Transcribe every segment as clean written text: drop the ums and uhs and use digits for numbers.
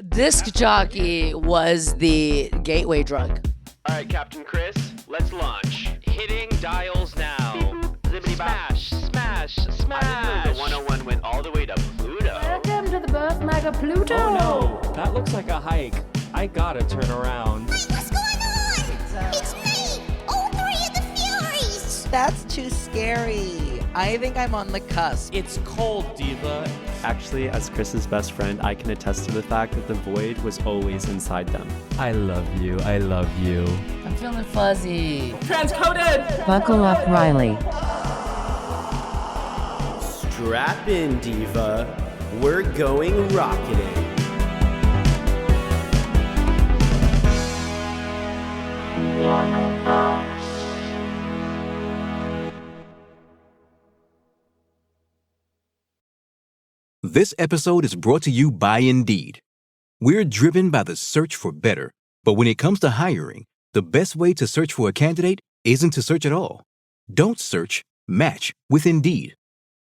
disc jockey was the gateway drug. All right, Captain Chris, let's launch. Hitting dials now. Zippity smash, smash, smash. I didn't know the 101 went all the way to Pluto. Welcome to the birth mega Pluto. Oh no, that looks like a hike. I gotta turn around. Wait, what's going on? It's me, all three of the Furies. That's too scary. I think I'm on the cusp. It's cold, Diva. Actually, as Chris's best friend, I can attest to the fact that the void was always inside them. I love you. I love you. I'm feeling fuzzy. Transcoded! Buckle up, Riley. Strap in, Diva. We're going rocketing. This episode is brought to you by Indeed. We're driven by the search for better, but when it comes to hiring, the best way to search for a candidate isn't to search at all. Don't search, match with Indeed.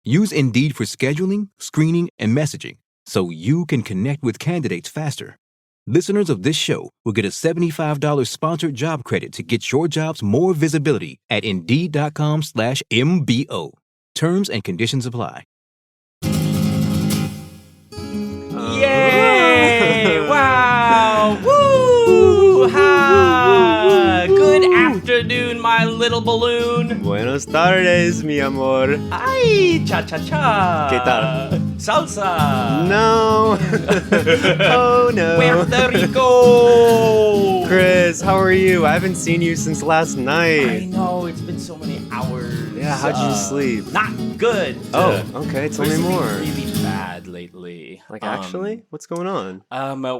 Use Indeed for scheduling, screening, and messaging so you can connect with candidates faster. Listeners of this show will get a $75 sponsored job credit to get your jobs more visibility at Indeed.com/MBO. Terms and conditions apply. Yay! Wow! Woo! Ha! Good afternoon, my little balloon. Buenos tardes, mi amor. Ay, cha-cha-cha. ¿Qué tal? Salsa. No. Oh, no. Puerto Rico. Chris, how are you? I haven't seen you since last I night. know, it's been so many hours. Yeah, how'd you sleep? Not good. Oh, okay. Tell me It's been more. really bad lately. Like, actually? What's going on?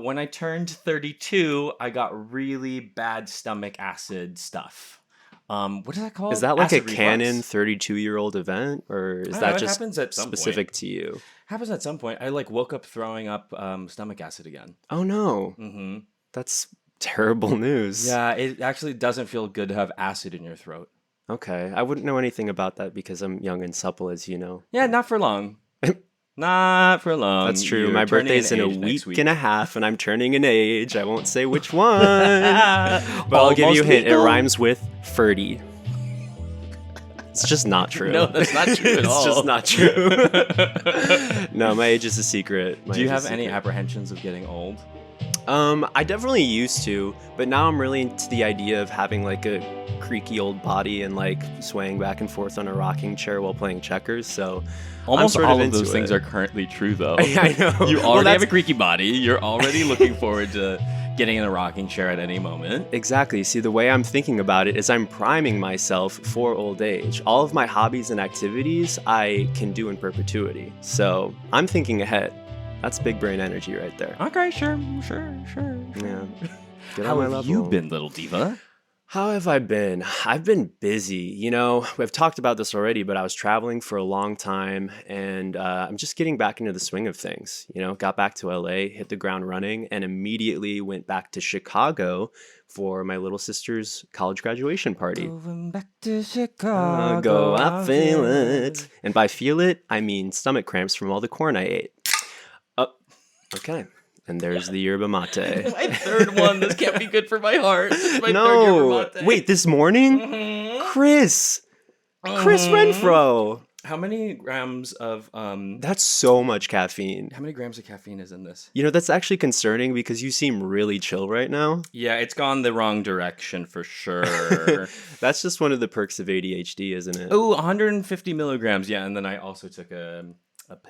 When I turned 32, I got really bad stomach acid stuff. What is that called? Is that like a Acid reflux. canon 32-year-old event? Or is I don't that know, it just happens at some specific point. to you? Happens at some point. I woke up throwing up stomach acid again. Oh, no. Mm-hmm. That's terrible news. Yeah, it actually doesn't feel good to have acid in your throat. Okay. I wouldn't know anything about that because I'm young and supple, as you know. Yeah, not for long. Not for long. That's true. You're My turning birthday's in a age next week and a half, and I'm turning an age. I won't say which one. But I'll give you a Almost hint. It legal. rhymes with ferdy. It's just not true. No, that's not true at all. It's just not true. No, my age is a secret. Do you have any apprehensions of getting old? I definitely used to, but now I'm really into the idea of having like a creaky old body and like swaying back and forth on a rocking chair while playing checkers. So Almost I'm sort all of into those things it. are currently true, though. I know. You Well, already have that's- a creaky body. You're already looking forward to getting in a rocking chair at any moment. Exactly. See, the way I'm thinking about it is I'm priming myself for old age. All of my hobbies and activities I can do in perpetuity. So I'm thinking ahead. That's big brain energy right there. Okay, sure. Yeah. Get on How my have you level. been, little diva? How have I been? I've been busy. You know, we've talked about this already, but I was traveling for a long time and I'm just getting back into the swing of things. You know, got back to LA, hit the ground running, and immediately went back to Chicago for my little sister's college graduation party. Going back to Chicago. Go, I feel it. And by feel it, I mean stomach cramps from all the corn I ate. Oh, okay. And there's the yerba mate. My third one. This can't be good for my heart. This is my third No, yerba mate. wait, this morning? Mhm. Chris Renfro. How many grams of That's so much caffeine. How many grams of caffeine is in this? You know, that's actually concerning because you seem really chill right now. Yeah, it's gone the wrong direction for sure. That's just one of the perks of ADHD, isn't it? Oh, 150 milligrams. Yeah, and then I also took a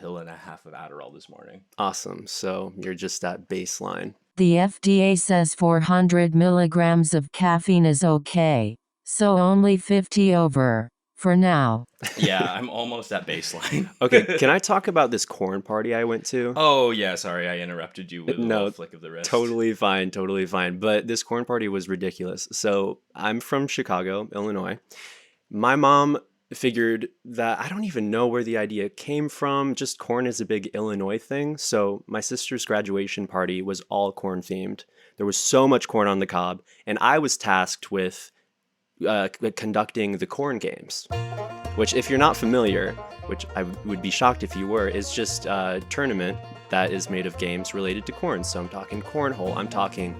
pill and a half of Adderall this morning. Awesome. So you're just at baseline. The FDA says 400 milligrams of caffeine is okay, so only 50 over, for now. Yeah, I'm almost at baseline. Okay, can I talk about this corn party I went to? Oh, yeah, sorry, I interrupted you with a No, little flick of the wrist. Totally fine. But this corn party was ridiculous. So I'm from Chicago, Illinois. My mom figured that I don't even know where the idea came from. Just corn is a big Illinois thing. So my sister's graduation party was all corn themed. There was so much corn on the cob, and I was tasked with conducting the corn games, which, if you're not familiar, which I would be shocked if you were, is just a tournament that is made of games related to corn. So I'm talking cornhole. I'm talking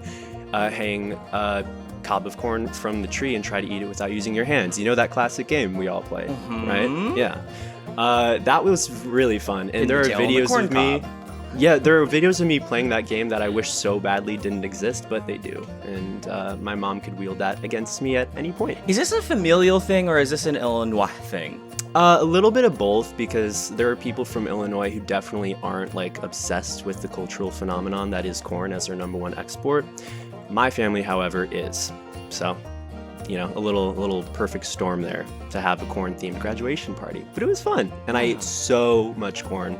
hang a cob of corn from the tree and try to eat it without using your hands. You know that classic game we all play, right? Yeah. That was really fun. And there are videos of me. Yeah, there are videos of me playing that game that I wish so badly didn't exist, but they do. And my mom could wield that against me at any point. Is this a familial thing or is this an Illinois thing? A little bit of both, because there are people from Illinois who definitely aren't like obsessed with the cultural phenomenon that is corn as their number one export. My family, however, is. So, you know, a little perfect storm there to have a corn-themed graduation party. But it was fun, and I ate so much corn.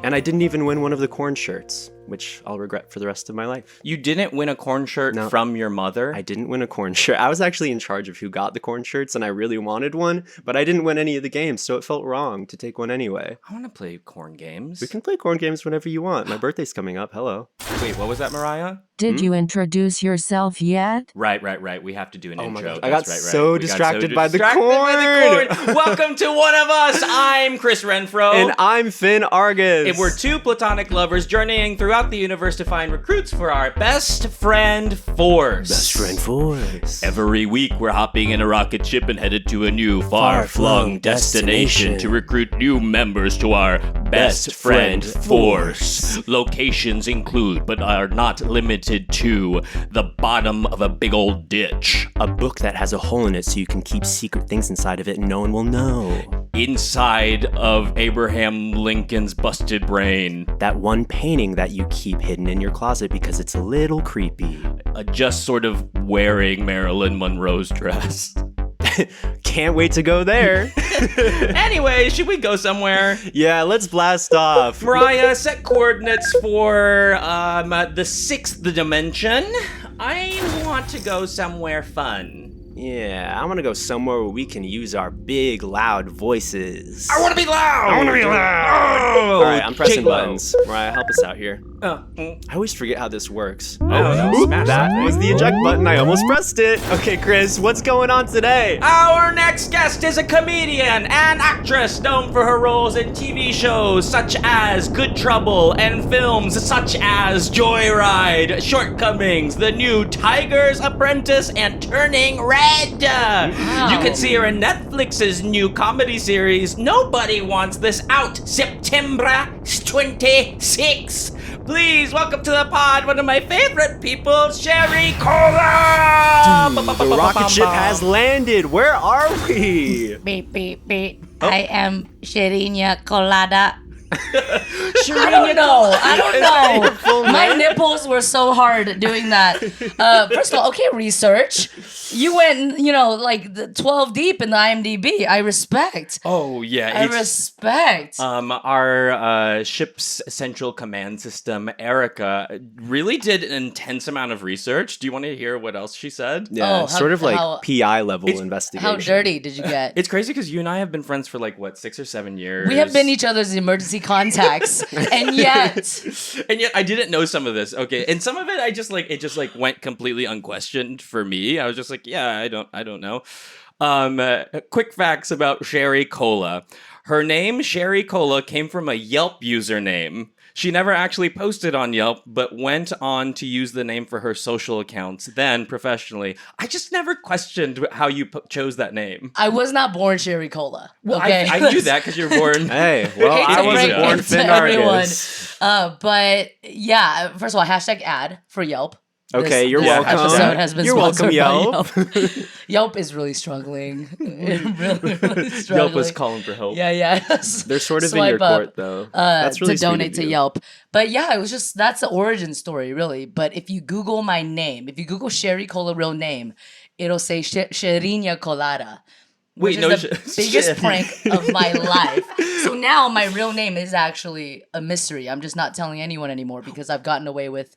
And I didn't even win one of the corn shirts, which I'll regret for the rest of my life. You didn't win a corn shirt from your mother? I didn't win a corn shirt. I was actually in charge of who got the corn shirts, and I really wanted one, but I didn't win any of the games, so it felt wrong to take one anyway. I want to play corn games. We can play corn games whenever you want. My birthday's coming up. Hello. Wait, what was that, Mariah? Did you introduce yourself yet? Right. We have to do an intro. I got so distracted by the corn. Welcome to One of Us. I'm Chris Renfro. And I'm Finn Argus. And we're two platonic lovers journeying throughout the universe to find recruits for our best friend force. Best friend force. Every week, we're hopping in a rocket ship and headed to a new far-flung destination to recruit new members to our best friend force. Locations include, but are not limited to, the bottom of a big old ditch. A book that has a hole in it so you can keep secret things inside of it and no one will know. Inside of Abraham Lincoln's busted brain. That one painting that you keep hidden in your closet because it's a little creepy. Just sort of wearing Marilyn Monroe's dress. Can't wait to go there. Anyway, should we go somewhere? Yeah, let's blast off. Mariah, set coordinates for the sixth dimension. I want to go somewhere fun. Yeah, I want to go somewhere where we can use our big, loud voices. I want to be loud! All right, I'm pressing buttons. Mariah, help us out here. I always forget how this works. That was the eject button. I almost pressed it. Okay, Chris, what's going on today? Our next guest is a comedian and actress known for her roles in TV shows such as Good Trouble and films such as Joyride, Shortcomings, The New Tiger's Apprentice, and Turning Red. Wow. You can see her in Netflix's new comedy series, Nobody Wants This Out, September 26. Please welcome to the pod one of my favorite people, Sherry Cola! The rocket ship has landed. Where are we? Beep, beep, beep. I am Sherinya Colada. I don't know. My nipples were so hard doing that. First of all, okay, research. You went, like the 12 deep in the IMDb. I respect. Oh, yeah. I respect. Our ship's central command system, Erica, really did an intense amount of research. Do you want to hear what else she said? Yeah, PI level investigation. How dirty did you get? It's crazy because you and I have been friends for 6 or 7 years. We have been each other's emergency contacts, and yet I didn't know some of this. Okay, and some of it it just went completely unquestioned for me. I was just like, yeah, I don't know. Quick facts about Sherry Cola. Her name, Sherry Cola, came from a Yelp username. She never actually posted on Yelp, but went on to use the name for her social accounts, then professionally. I just never questioned how you chose that name. I was not born Sherry Cola. Well, okay? I knew that because you were born. Hey, well, I wasn't born Finn Argus. But yeah, first of all, #ad for Yelp. Okay, you're welcome. Episode has been you're welcome, Yelp. Yelp is really struggling. really struggling. Yelp is calling for help. Yeah. They're sort of in your court, though. That's really to donate to Yelp. But yeah, it was just, that's the origin story, really. But if you Google my name, if you Google Sherry Cola real name, it'll say Sherinya Colada. Which is the biggest prank of my life. So now my real name is actually a mystery. I'm just not telling anyone anymore because I've gotten away with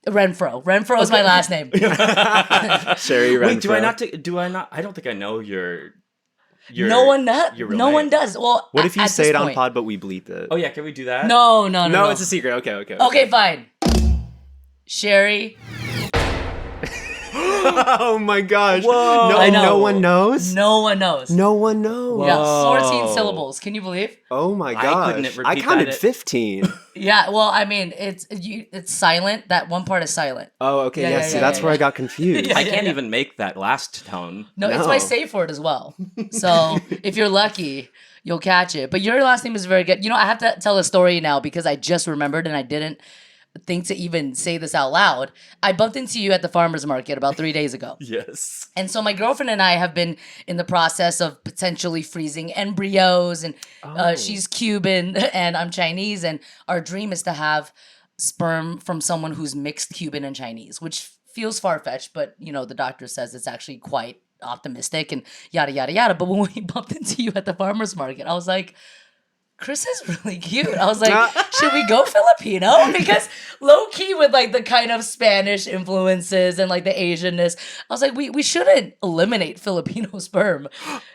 Renfro. Renfro is my last name. Sherry Renfro. Wait, do I not? I don't think I know your no one does. Well, what if you say it on pod, but we bleep it? Oh yeah, can we do that? No, it's a secret. Okay. Okay, fine. Sherry. Oh my gosh. Whoa. No, I know. no one knows? No one knows. No one knows. Yeah, Whoa. 14 syllables. Can you believe? Oh my I gosh. couldn't repeat I counted that. 15. Yeah, well, I mean, it's silent. That one part is silent. Oh, okay. Yeah, Yeah, yeah, see, yeah, that's yeah, where I yeah. got confused. Yeah. I can't even make that last tone. No, it's No. my safe word as well. So if you're lucky, you'll catch it. But your last name is very good. You know, I have to tell a story now because I just remembered and I didn't think to even say this out loud. I bumped into you at the farmer's market about 3 days ago. Yes. And so my girlfriend and I have been in the process of potentially freezing embryos, and she's Cuban and I'm Chinese, and our dream is to have sperm from someone who's mixed Cuban and Chinese, which feels far-fetched, but you know, the doctor says it's actually quite optimistic and yada yada yada. But when we bumped into you at the farmer's market, I was like, Chris is really cute. I was like, should we go Filipino? Because low key with like the kind of Spanish influences and like the Asianness, I was like, we shouldn't eliminate Filipino sperm.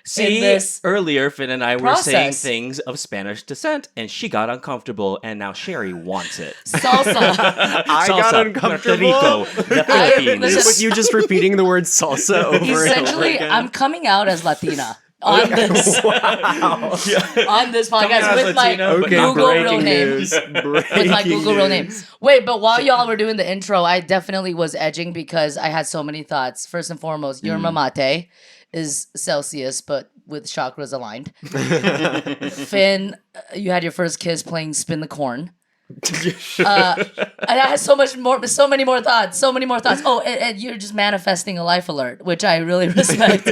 See, in this earlier Finn and I were saying process. things of Spanish descent, and she got uncomfortable, and now Sherry wants it. Salsa. I got Salsa, uncomfortable. Puerto Rico, the Philippines. listen, With you just repeating the word salsa over and over Essentially, again. I'm coming out as Latina on this on this podcast with my Google real name. With my Google real name. Wait, but while y'all were doing the intro, I definitely was edging because I had so many thoughts. First and foremost, your mamate is Celsius, but with chakras aligned. Finn, you had your first kiss playing Spin the Corn. And I had so many more thoughts. Oh, and you're just manifesting a life alert, which I really respect.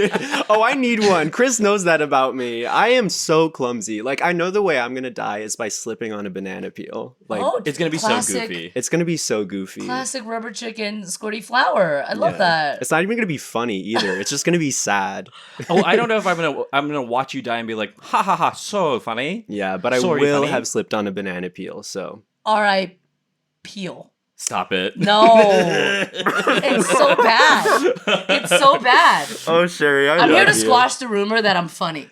Oh, I need one. Chris knows that about me. I am so clumsy. Like, I know the way I'm gonna die is by slipping on a banana peel. Like, it's gonna be classic, so goofy. It's gonna be so goofy. Classic rubber chicken squirty flour. I love that. It's not even gonna be funny either. It's just gonna be sad. Oh, I don't know if I'm gonna watch you die and be like, ha ha ha, so funny. Yeah, but I Sorry, will funny. have slipped on a banana peel. So. R.I. Peel. Stop it. No. It's so bad. It's so bad. Oh, Sherry, I'm here to squash the rumor that I'm funny.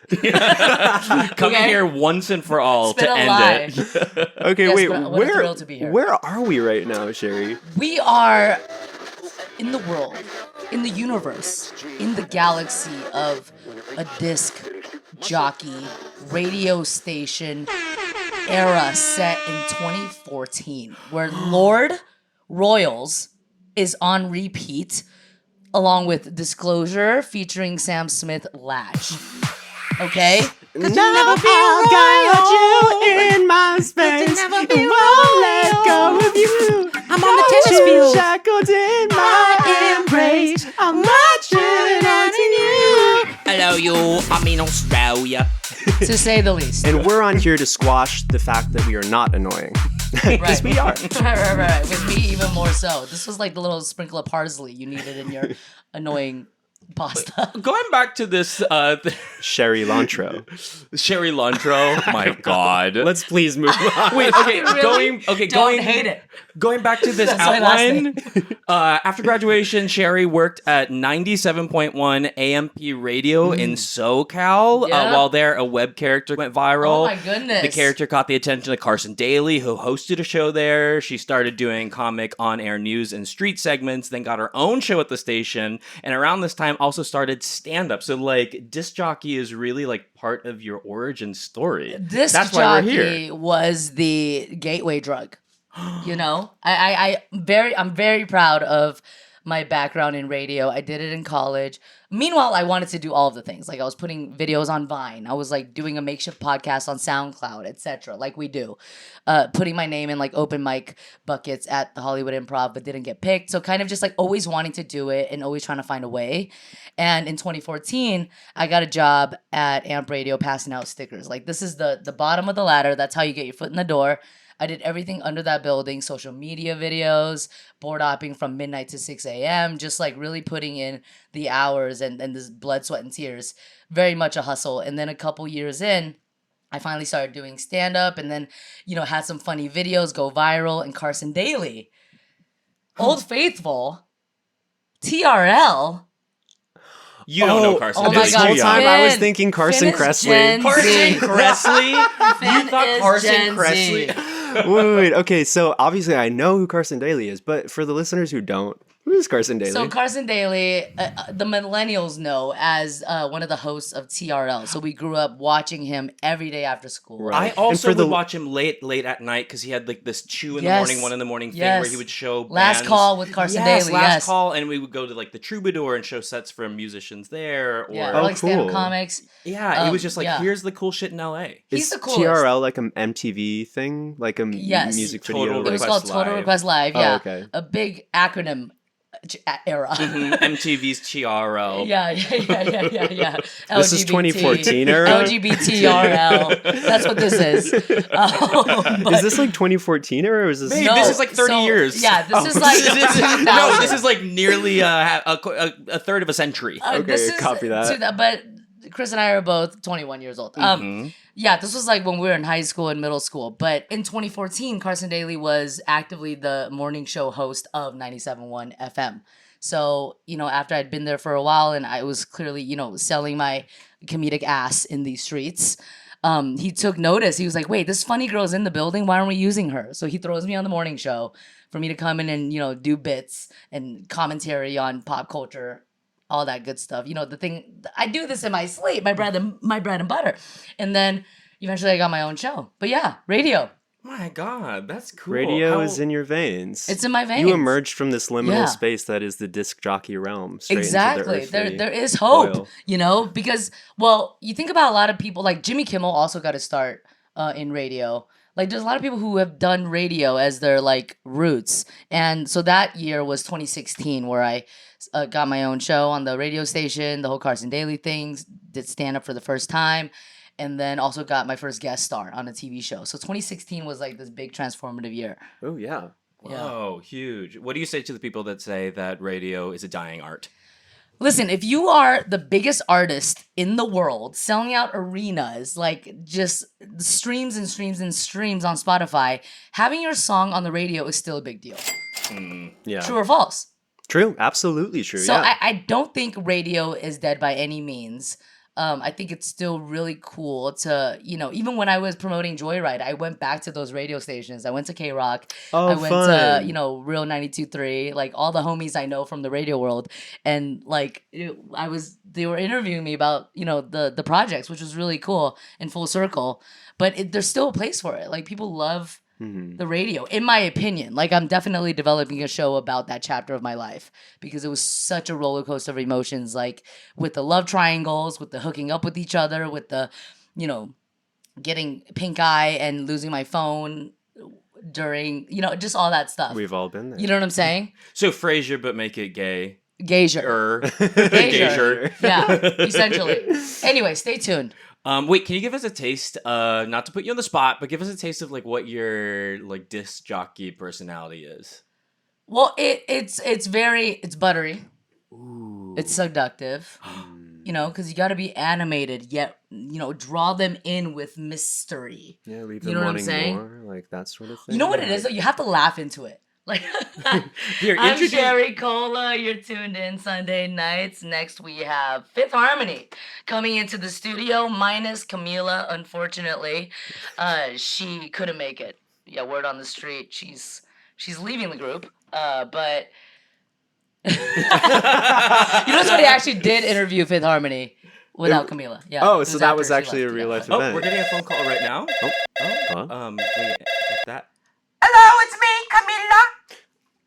Come here once and for all It's been to a end lie. it. Okay, Yes, wait. but what a thrill to be here. Where are we right now, Sherry? We are in the world, in the universe, in the galaxy of a disc jockey radio station era set in 2014, where Lord Royals is on repeat, along with Disclosure featuring Sam Smith Latch. Okay? Could you never be got you in my space. Won't let go of you. I'm on the tennis field. Shackled in my embrace. I'm watching onto you. Hello, you. I'm in Australia. To say the least. And we're on here to squash the fact that we are not annoying. Because we are. Right. With me, even more so. This was like the little sprinkle of parsley you needed in your annoying pasta. Going back to this Sherry Lantro. Sherry Lantro, my God. Let's please move on. Wait, okay, Really? Don't hate it. Going back to this That's my last outline, after graduation, Sherry worked at 97.1 AMP Radio in SoCal. Yeah. While there, a web character went viral. Oh my goodness. The character caught the attention of Carson Daly, who hosted a show there. She started doing comic on-air news and street segments, then got her own show at the station, and around this time also started stand-up. So, like, disc jockey is really, like, part of your origin story. Disc That's why we're jockey here. was the gateway drug. You know, I'm very proud of my background in radio. I did it in college. Meanwhile, I wanted to do all of the things. Like I was putting videos on Vine. I was like doing a makeshift podcast on SoundCloud, etc. Like we do. Putting my name in like open mic buckets at the Hollywood Improv, but didn't get picked. So kind of just like always wanting to do it and always trying to find a way. And in 2014, I got a job at AMP Radio passing out stickers. Like this is the bottom of the ladder. That's how you get your foot in the door. I did everything under that building, social media videos, board hopping from midnight to 6 a.m., just like really putting in the hours and this blood, sweat, and tears. Very much a hustle. And then a couple years in, I finally started doing stand-up and then, you know, had some funny videos go viral. And Carson Daly, Old Faithful, TRL. You don't know Carson oh my Daly. God, This whole time I was Finn. thinking Carson Finn is Kressley. Gen Carson Z. Kressley? You Finn thought is Carson Gen Z. Kressley? Wait. Okay, so obviously I know who Carson Daly is, but for the listeners who don't, Who is Carson Daly? So Carson Daly, the millennials know as one of the hosts of TRL. So we grew up watching him every day after school. Right. I also would watch him late at night because he had like this 2 in the morning, 1 in the morning thing where he would show Last bands. Call with Carson Daly. Last Call, and we would go to like the Troubadour and show sets from musicians there. Or like stand-up comics. Yeah, it was just like, here's the cool shit in LA. He's the coolest. TRL like an MTV thing? Like a music video? It was called Total Request Live, yeah. Oh, okay. A big acronym era. MTV's TRL. Yeah. This is 2014 era? LGBTRL. That's what this is. Is this like 2014 era or is this... No, this is like 30 years. Yeah, this is like... No, this is like nearly a third of a century. Okay, copy that. But Chris and I are both 21 years old. Yeah, this was like when we were in high school and middle school. But in 2014, Carson Daly was actively the morning show host of 97.1 FM. So, after I'd been there for a while and I was clearly, selling my comedic ass in these streets, he took notice. He was like, wait, this funny girl's in the building. Why aren't we using her? So he throws me on the morning show for me to come in and, do bits and commentary on pop culture, all that good stuff. The thing, I do this in my sleep, my bread and butter. And then eventually I got my own show. But yeah, radio. My God, that's cool. Radio is in your veins. It's in my veins. You emerged from this liminal space that is the disc jockey realm. Exactly. Into the there is hope, because, you think about a lot of people, like Jimmy Kimmel also got to start in radio. Like, there's a lot of people who have done radio as their, roots. And so that year was 2016 where I got my own show on the radio station, the whole Carson Daly things, did stand-up for the first time, and then also got my first guest star on a TV show. So 2016 was, this big transformative year. Oh, yeah. Whoa, huge. What do you say to the people that say that radio is a dying art? Listen, if you are the biggest artist in the world, selling out arenas, just streams and streams and streams on Spotify, having your song on the radio is still a big deal. Yeah. True or false? True. Absolutely true. So yeah. I don't think radio is dead by any means. I think it's still really cool to, even when I was promoting Joyride, I went back to those radio stations. I went to K-Rock. Oh, I went fun. to, Real 92.3, all the homies I know from the radio world. And they were interviewing me about, the projects, which was really cool and full circle. But there's still a place for it. People love the radio, in my opinion. I'm definitely developing a show about that chapter of my life because it was such a roller coaster of emotions, with the love triangles, with the hooking up with each other, with the, getting pink eye and losing my phone during, just all that stuff. We've all been there. You know what I'm saying? So Frasier, but make it gay. Gazier. Gazier. Yeah, essentially. Anyway, stay tuned. Wait, can you give us a taste, not to put you on the spot, but give us a taste of what your disc jockey personality is? Well, it's buttery. Ooh. It's seductive. Because you got to be animated, yet, draw them in with mystery. Yeah, leave them wanting more, that sort of thing. You know what it is, though? You have to laugh into it. I'm Sherry Cola. You're tuned in Sunday nights. Next, we have Fifth Harmony coming into the studio, minus Camila, unfortunately. She couldn't make it. Yeah, word on the street. She's leaving the group. But you know somebody actually did interview Fifth Harmony without Camila. Yeah. Oh, so that was actually a real life event. Oh, we're getting a phone call right now. Wait, that. Hello, it's me, Camila.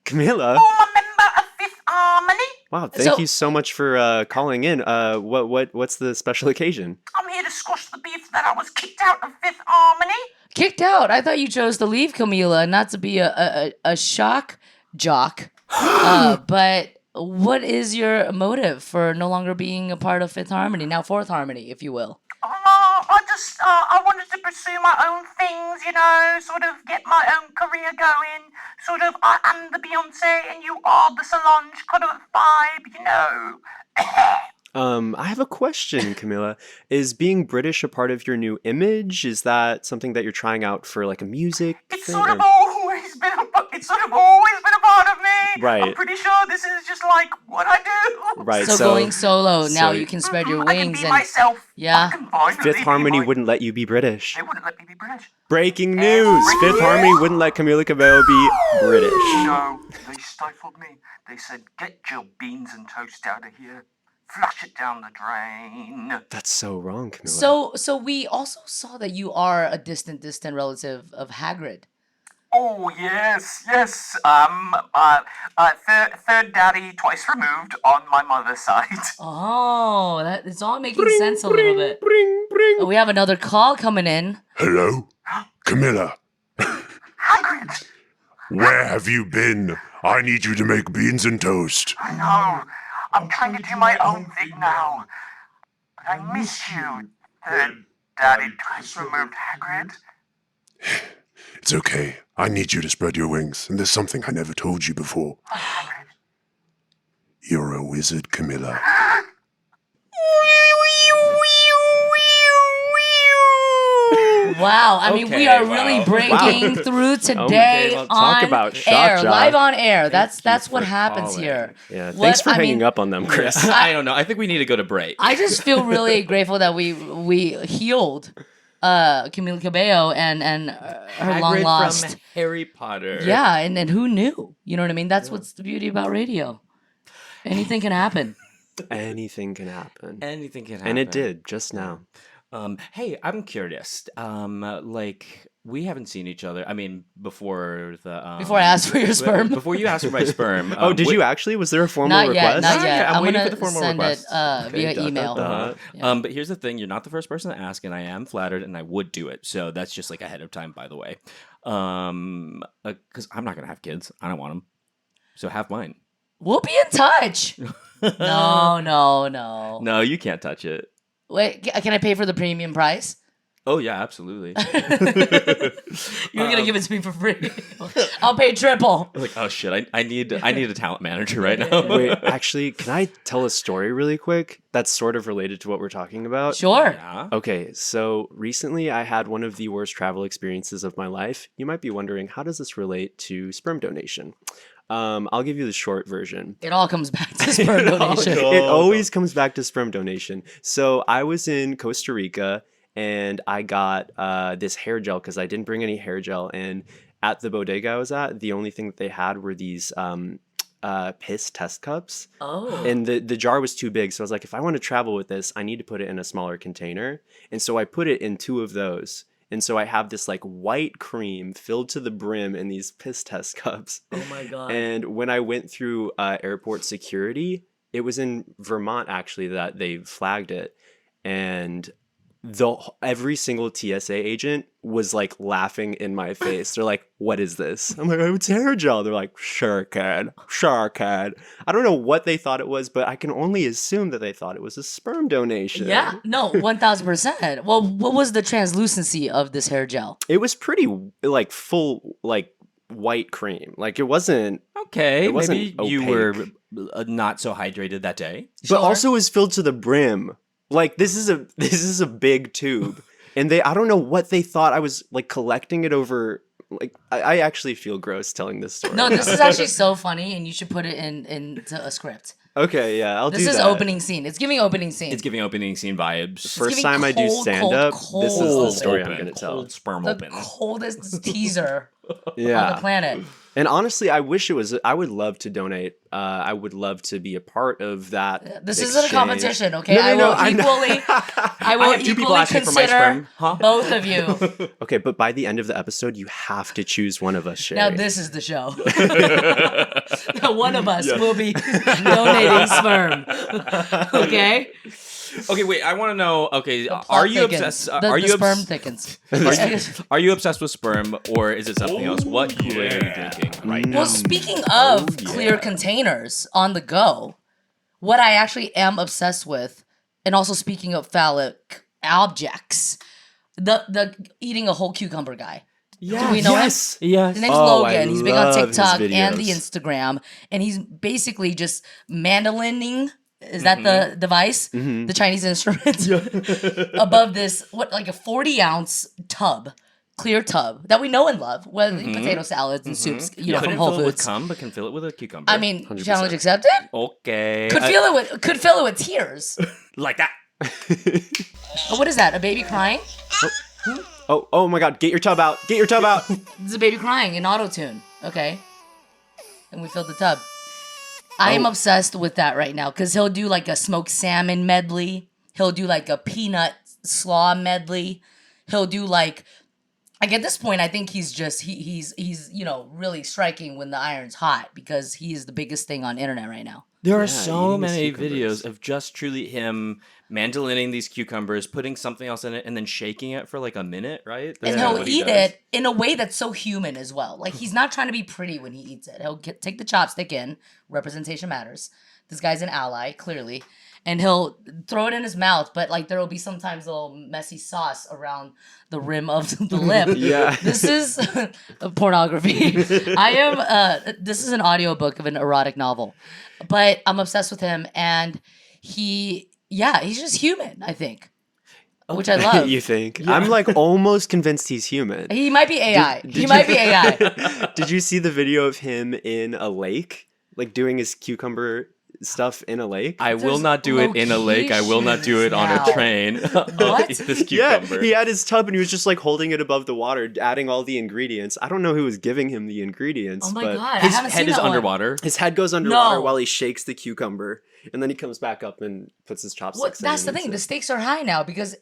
Camila? Oh, I'm a member of Fifth Harmony. Wow, thank you so much for calling in. What's the special occasion? I'm here to squash the beef that I was kicked out of Fifth Harmony. Kicked out? I thought you chose to leave Camila, not to be a shock jock. But what is your motive for no longer being a part of Fifth Harmony, now Fourth Harmony, if you will? I wanted to pursue my own things, sort of get my own career going. Sort of, I am the Beyonce and you are the Solange kind of vibe, I have a question, Camila. Is being British a part of your new image? Is that something that you're trying out for a music It's thing? sort of always been a It's sort of always been a part of me. Right. I'm pretty sure this is just like what I do. Right. So going solo, now you can spread your I can wings be and myself. yeah. I can finally Fifth be Harmony my- wouldn't let you be British. They wouldn't let me be British. Breaking news! Fifth Harmony wouldn't let Camila Cabello be British. No, they stifled me. They said, get your beans and toast out of here. Flush it down the drain. That's so wrong, Camila. So we also saw that you are a distant relative of Hagrid. Oh, yes. Third daddy, twice removed on my mother's side. Oh, that it's all making sense a little bit. Oh, we have another call coming in. Hello? Camilla? Hagrid! Where have you been? I need you to make beans and toast. I know. I'm trying to do my own thing now. But I miss you, third daddy, twice removed Hagrid. It's okay. I need you to spread your wings, and there's something I never told you before. You're a wizard, Camilla. Wow, I mean, we are really breaking through today talk on about shock air, jock. live on air. That's what happens here. Yeah, thanks for hanging up on them, Chris. I don't know. I think we need to go to break. I just feel really grateful that we healed Camila Cabello and her Hagrid long lost from Harry Potter. Yeah, and who knew? You know what I mean? That's what's the beauty about radio. Anything can happen. Anything can happen. Anything can happen. And it did just now. Hey, I'm curious. Like we haven't seen each other. I mean, before the before I asked for your sperm. Before you asked for my sperm. Oh, did you actually? Was there a formal Not request? Not yet. I'm waiting gonna for the formal send request. it via email. But here's the thing: you're not the first person to ask, and I am flattered, and I would do it. So that's just like ahead of time, by the way. Because I'm not gonna have kids. I don't want them. So have mine. We'll be in touch. No. No, you can't touch it. Wait, can I pay for the premium price? Oh yeah, absolutely. You're gonna give it to me for free. I'll pay triple. Like, oh shit, I need a talent manager right now. Wait, actually, can I tell a story really quick that's sort of related to what we're talking about? Sure. Yeah. Okay, so recently I had one of the worst travel experiences of my life. You might be wondering, how does this relate to sperm donation? I'll give you the short version. It all comes back to sperm donation. It always comes back to sperm donation. So I was in Costa Rica and I got this hair gel because I didn't bring any hair gel. And at the bodega I was at, the only thing that they had were these piss test cups. Oh. And the jar was too big. So I was like, if I want to travel with this, I need to put it in a smaller container. And so I put it in 2 of those. And so I have this like white cream filled to the brim in these piss test cups. Oh my God. And when I went through airport security, it was in Vermont actually that they flagged it. And every single TSA agent was like laughing in my face. They're like, what is this? I'm like, oh, it's hair gel. They're like, sure, kid. I don't know what they thought it was, but I can only assume that they thought it was a sperm donation. Yeah, no, 1000%. Well, what was the translucency of this hair gel? It was pretty like full, like white cream. Like it wasn't okay. It wasn't maybe opaque. you were not so hydrated that day, but also it was filled to the brim. Like this is a big tube, and I don't know what they thought I was like collecting it over. Like I actually feel gross telling this story. No, this is actually so funny, and you should put it into a script. Okay, yeah, I'll do that. This is opening scene. It's giving opening scene. It's giving opening scene vibes. First time I do stand up, this is the story I'm going to tell. Cold sperm the open. coldest teaser on Yeah. the planet. And honestly, I wish it was. I would love to donate. I would love to be a part of that. This exchange. isn't a competition, okay? No, I will I know. equally. I will I have 2 people equally asking for my consider sperm. Huh? both of you. Okay, but by the end of the episode, you have to choose one of us. Sherry. Now this is the show. Now one of us will be donating sperm. Okay. Okay, wait. I want to know. Okay, The plot are you thickens. obsessed? The sperm thickens? thickens. Are you obsessed with sperm, or is it something else? What Kool-Aid are you drinking right now? Well, speaking of clear containers on the go, what I actually am obsessed with, and also speaking of phallic objects, the eating a whole cucumber guy. Yeah. Do we know him? Yes. His name's Oh, Logan. I He's big on love his TikTok and the videos. Instagram, and he's basically just mandolining. Is that the device? The Chinese instrument above this, like a 40-ounce tub clear tub that we know and love, whether potato salads and soups, you know, from Whole Couldn't fill it with Foods. cum, but can fill it with a cucumber. I mean, 100%. challenge accepted. Okay. Could fill it with tears. Like that. Oh, what is that? A baby crying? Oh my God! Get your tub out! Get your tub out! It's a baby crying in auto-tune. Okay. And we filled the tub. I am obsessed with that right now because he'll do like a smoked salmon medley. He'll do like a peanut slaw medley. He'll do like at this point, I think he's just he's you know, really striking when the iron's hot because he is the biggest thing on internet right now. There are so many videos of just truly him mandolining these cucumbers, putting something else in it, and then shaking it for like a minute, right? And he'll eat it in a way that's so human as well. Like, he's not trying to be pretty when he eats it. He'll take the chopstick in. Representation matters. This guy's an ally, clearly. And he'll throw it in his mouth, but like there will be sometimes a little messy sauce around the rim of the lip. Yeah. This is pornography. This is an audiobook of an erotic novel. But I'm obsessed with him, and he's just human, I think. Which I love. You think? Yeah. I'm like almost convinced he's human. He might be AI. He might be AI. Did you see the video of him in a lake? Like doing his cucumber stuff in a lake? I will not do it in a lake. I will not do it on a train. What? This cucumber. Yeah, he had his tub and he was just like holding it above the water, adding all the ingredients. I don't know who was giving him the ingredients. Oh my but God, his head is underwater. His head goes underwater while he shakes the cucumber, and then he comes back up and puts his chopsticks in. That's the thing. The stakes are high now because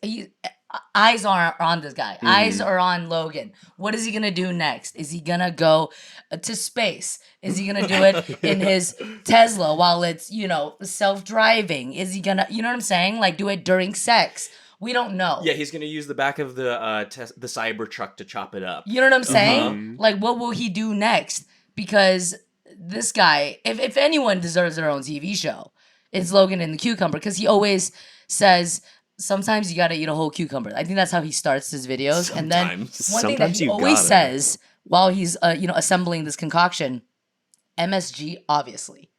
eyes are on this guy. Eyes are on Logan. What is he gonna do next? Is he gonna go to space? Is he gonna do it in his Tesla while it's, you know, self-driving? Is he gonna, you know what I'm saying? Like, do it during sex? We don't know. Yeah, he's gonna use the back of the Cybertruck to chop it up. You know what I'm saying? Like, what will he do next? Because this guy, if anyone deserves their own TV show, it's Logan and the Cucumber, because he always says, sometimes you gotta eat a whole cucumber. I think that's how he starts his videos. And then one thing that he always says while he's assembling this concoction, MSG, obviously.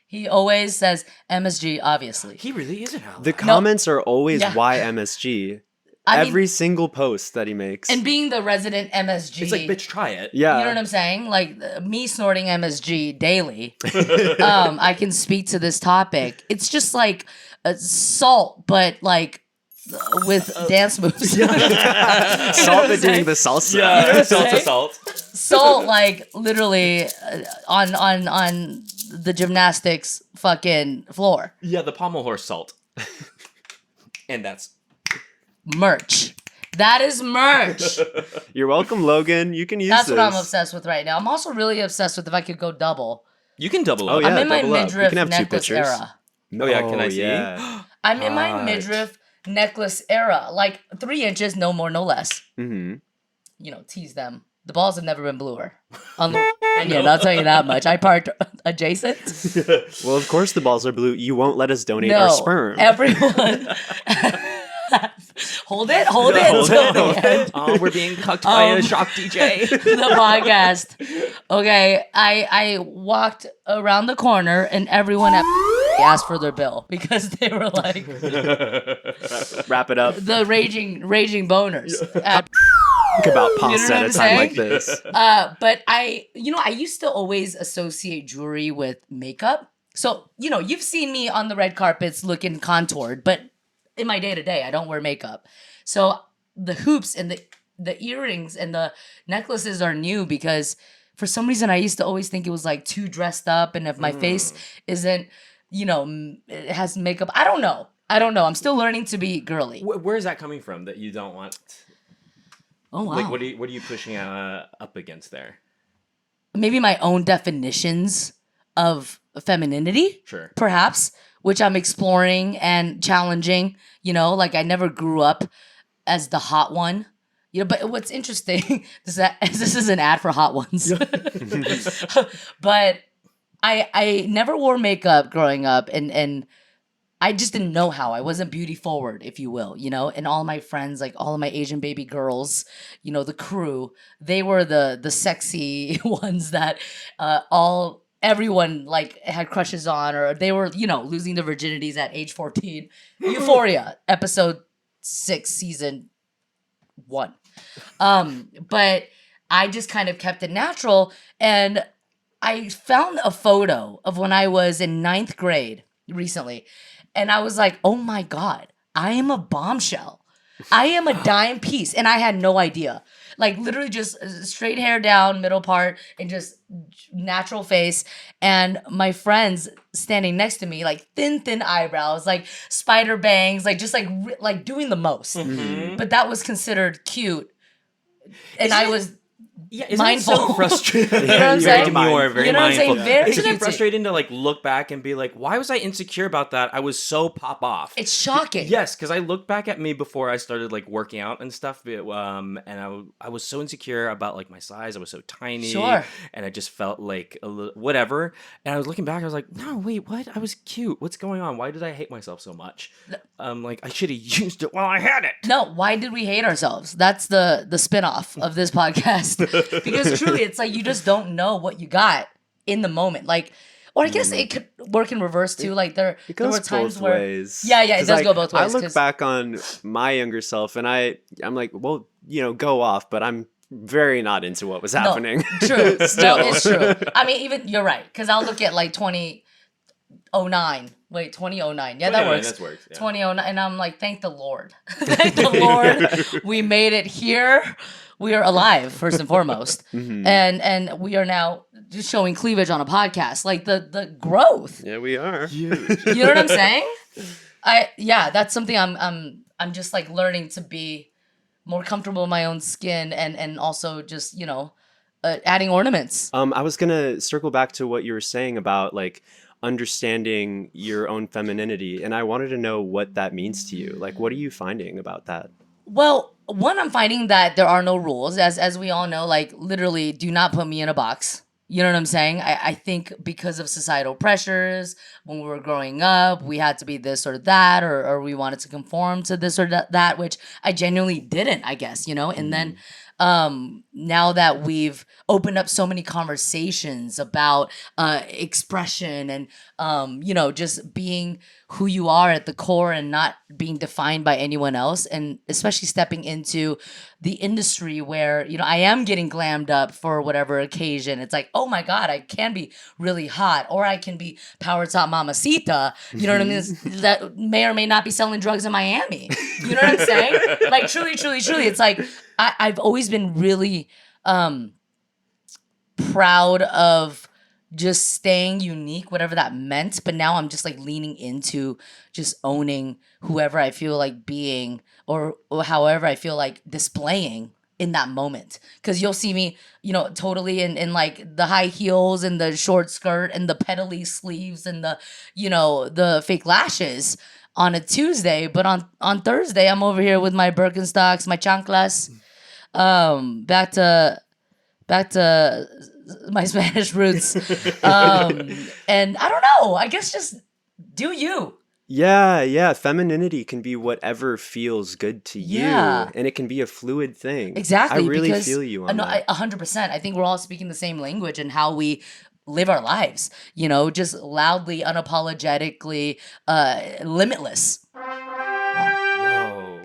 He always says MSG, obviously. He really is an ally. The comments are always why MSG. Every single post that he makes. And being the resident MSG. It's like, bitch, try it. Yeah. You know what I'm saying? Like, me snorting MSG daily, I can speak to this topic. It's just like salt, but like with dance moves. Salt, but doing the salsa. Yeah, you know salt. Salt, like, literally on the gymnastics fucking floor. Yeah, the pommel horse salt. And that's merch. That is merch. You're welcome, Logan. You can use That's this. what I'm obsessed with right now. I'm also really obsessed with if I could go double. You can double up. Oh, yeah, I'm in my double up. midriff You can have two necklace pictures. era. Oh, yeah, can I see? Yeah. I'm in my midriff necklace era. Like 3 inches, no more, no less. Mm-hmm. You know, tease them. The balls have never been bluer. On the I'll tell you that much. I parked adjacent. Well, of course the balls are blue. You won't let us donate our sperm. Everyone. Hold it until the end. Oh, we're being cucked by a shock DJ. The podcast. Okay, I walked around the corner and everyone asked for their bill because they were like, wrap it up. The raging boners. Think about pasta You know at a time like this. But I used to always associate jewelry with makeup. So, you've seen me on the red carpets looking contoured, but in my day-to-day, I don't wear makeup. So the hoops and the earrings and the necklaces are new because for some reason I used to always think it was like too dressed up, and if my face isn't, it has makeup. I don't know. I'm still learning to be girly. Where is that coming from that you don't want? Oh, wow. Like, what are you pushing up against there? Maybe my own definitions of femininity. Sure. Perhaps. Which I'm exploring and challenging, like I never grew up as the hot one. But what's interesting is that this is an ad for Hot Ones. But I never wore makeup growing up, and I just didn't know how. I wasn't beauty forward, if you will, and all my friends, like all of my Asian baby girls, the crew, they were the sexy ones that everyone like had crushes on, or they were, losing their virginities at age 14. Euphoria, episode 6, season 1. But I just kind of kept it natural. And I found a photo of when I was in 9th grade recently. And I was like, oh my God, I am a bombshell. I am a dime piece. And I had no idea. Like literally just straight hair down, middle part, and just natural face. And my friends standing next to me, like thin eyebrows, like spider bangs, like just like doing the most. Mm-hmm. But that was considered cute. And I was mindful. So frustrating. You know what I'm saying? Very you know what I'm mindful. saying? Very Isn't it cutesy. frustrating to like look back and be like, why was I insecure about that? I was so pop off. It's shocking. Yes, because I looked back at me before I started like working out and stuff, and I was so insecure about like my size. I was so tiny, Sure. and I just felt like a little, whatever. And I was looking back, I was like, no, wait, what? I was cute. What's going on? Why did I hate myself so much? Like I should have used it while I had it. No, why did we hate ourselves? That's the spinoff of this podcast. Because truly, it's like you just don't know what you got in the moment. Like, or I guess it could work in reverse too. Like there were times both where ways. Yeah, it does go both ways. I look back on my younger self and I'm like, well, go off, but I'm very not into what was happening. True. No, it's true. I mean, even you're right. Because I'll look at like 2009. Wait, 2009. Yeah, that works. That works. Yeah. 2009. And I'm like, thank the Lord. Thank the Lord. We made it here. We are alive, first and foremost. Mm-hmm. And we are now just showing cleavage on a podcast. Like the growth. Yeah, we are. You know what I'm saying? That's something I'm just like learning to be more comfortable in my own skin and also just, adding ornaments. I was gonna circle back to what you were saying about like understanding your own femininity, and I wanted to know what that means to you. Like, what are you finding about that? Well, one, I'm finding that there are no rules. As we all know, like literally do not put me in a box. You know what I'm saying? I think because of societal pressures, when we were growing up, we had to be this or that, or we wanted to conform to this or that, which I genuinely didn't, I guess, And then now that we've opened up so many conversations about expression and, just being who you are at the core and not being defined by anyone else, and especially stepping into the industry where, I am getting glammed up for whatever occasion. It's like, oh my God, I can be really hot, or I can be power top mamacita. You know what I mean? That may or may not be selling drugs in Miami. You know what I'm saying? Like truly, it's like, I've always been really proud of just staying unique, whatever that meant. But now I'm just like leaning into just owning whoever I feel like being or however I feel like displaying in that moment. Because you'll see me, totally in like the high heels and the short skirt and the petally sleeves and the, the fake lashes on a Tuesday. But on Thursday, I'm over here with my Birkenstocks, my chanclas. Back to my Spanish roots. And I don't know. I guess just do you. Yeah. Femininity can be whatever feels good to you. Yeah. And it can be a fluid thing. Exactly. I really feel you on that. 100%. I think we're all speaking the same language and how we live our lives, just loudly, unapologetically, limitless.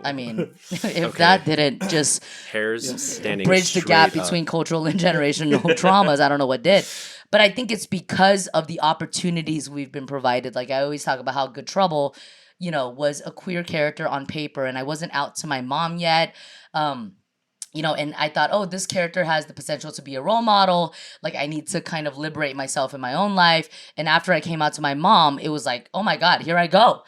I mean, if that didn't just hairs standing bridge the gap between cultural and generational traumas, I don't know what did. But I think it's because of the opportunities we've been provided. Like I always talk about how Good Trouble, was a queer character on paper, and I wasn't out to my mom yet. And I thought, oh, this character has the potential to be a role model. Like, I need to kind of liberate myself in my own life. And after I came out to my mom, it was like, oh my God, here I go.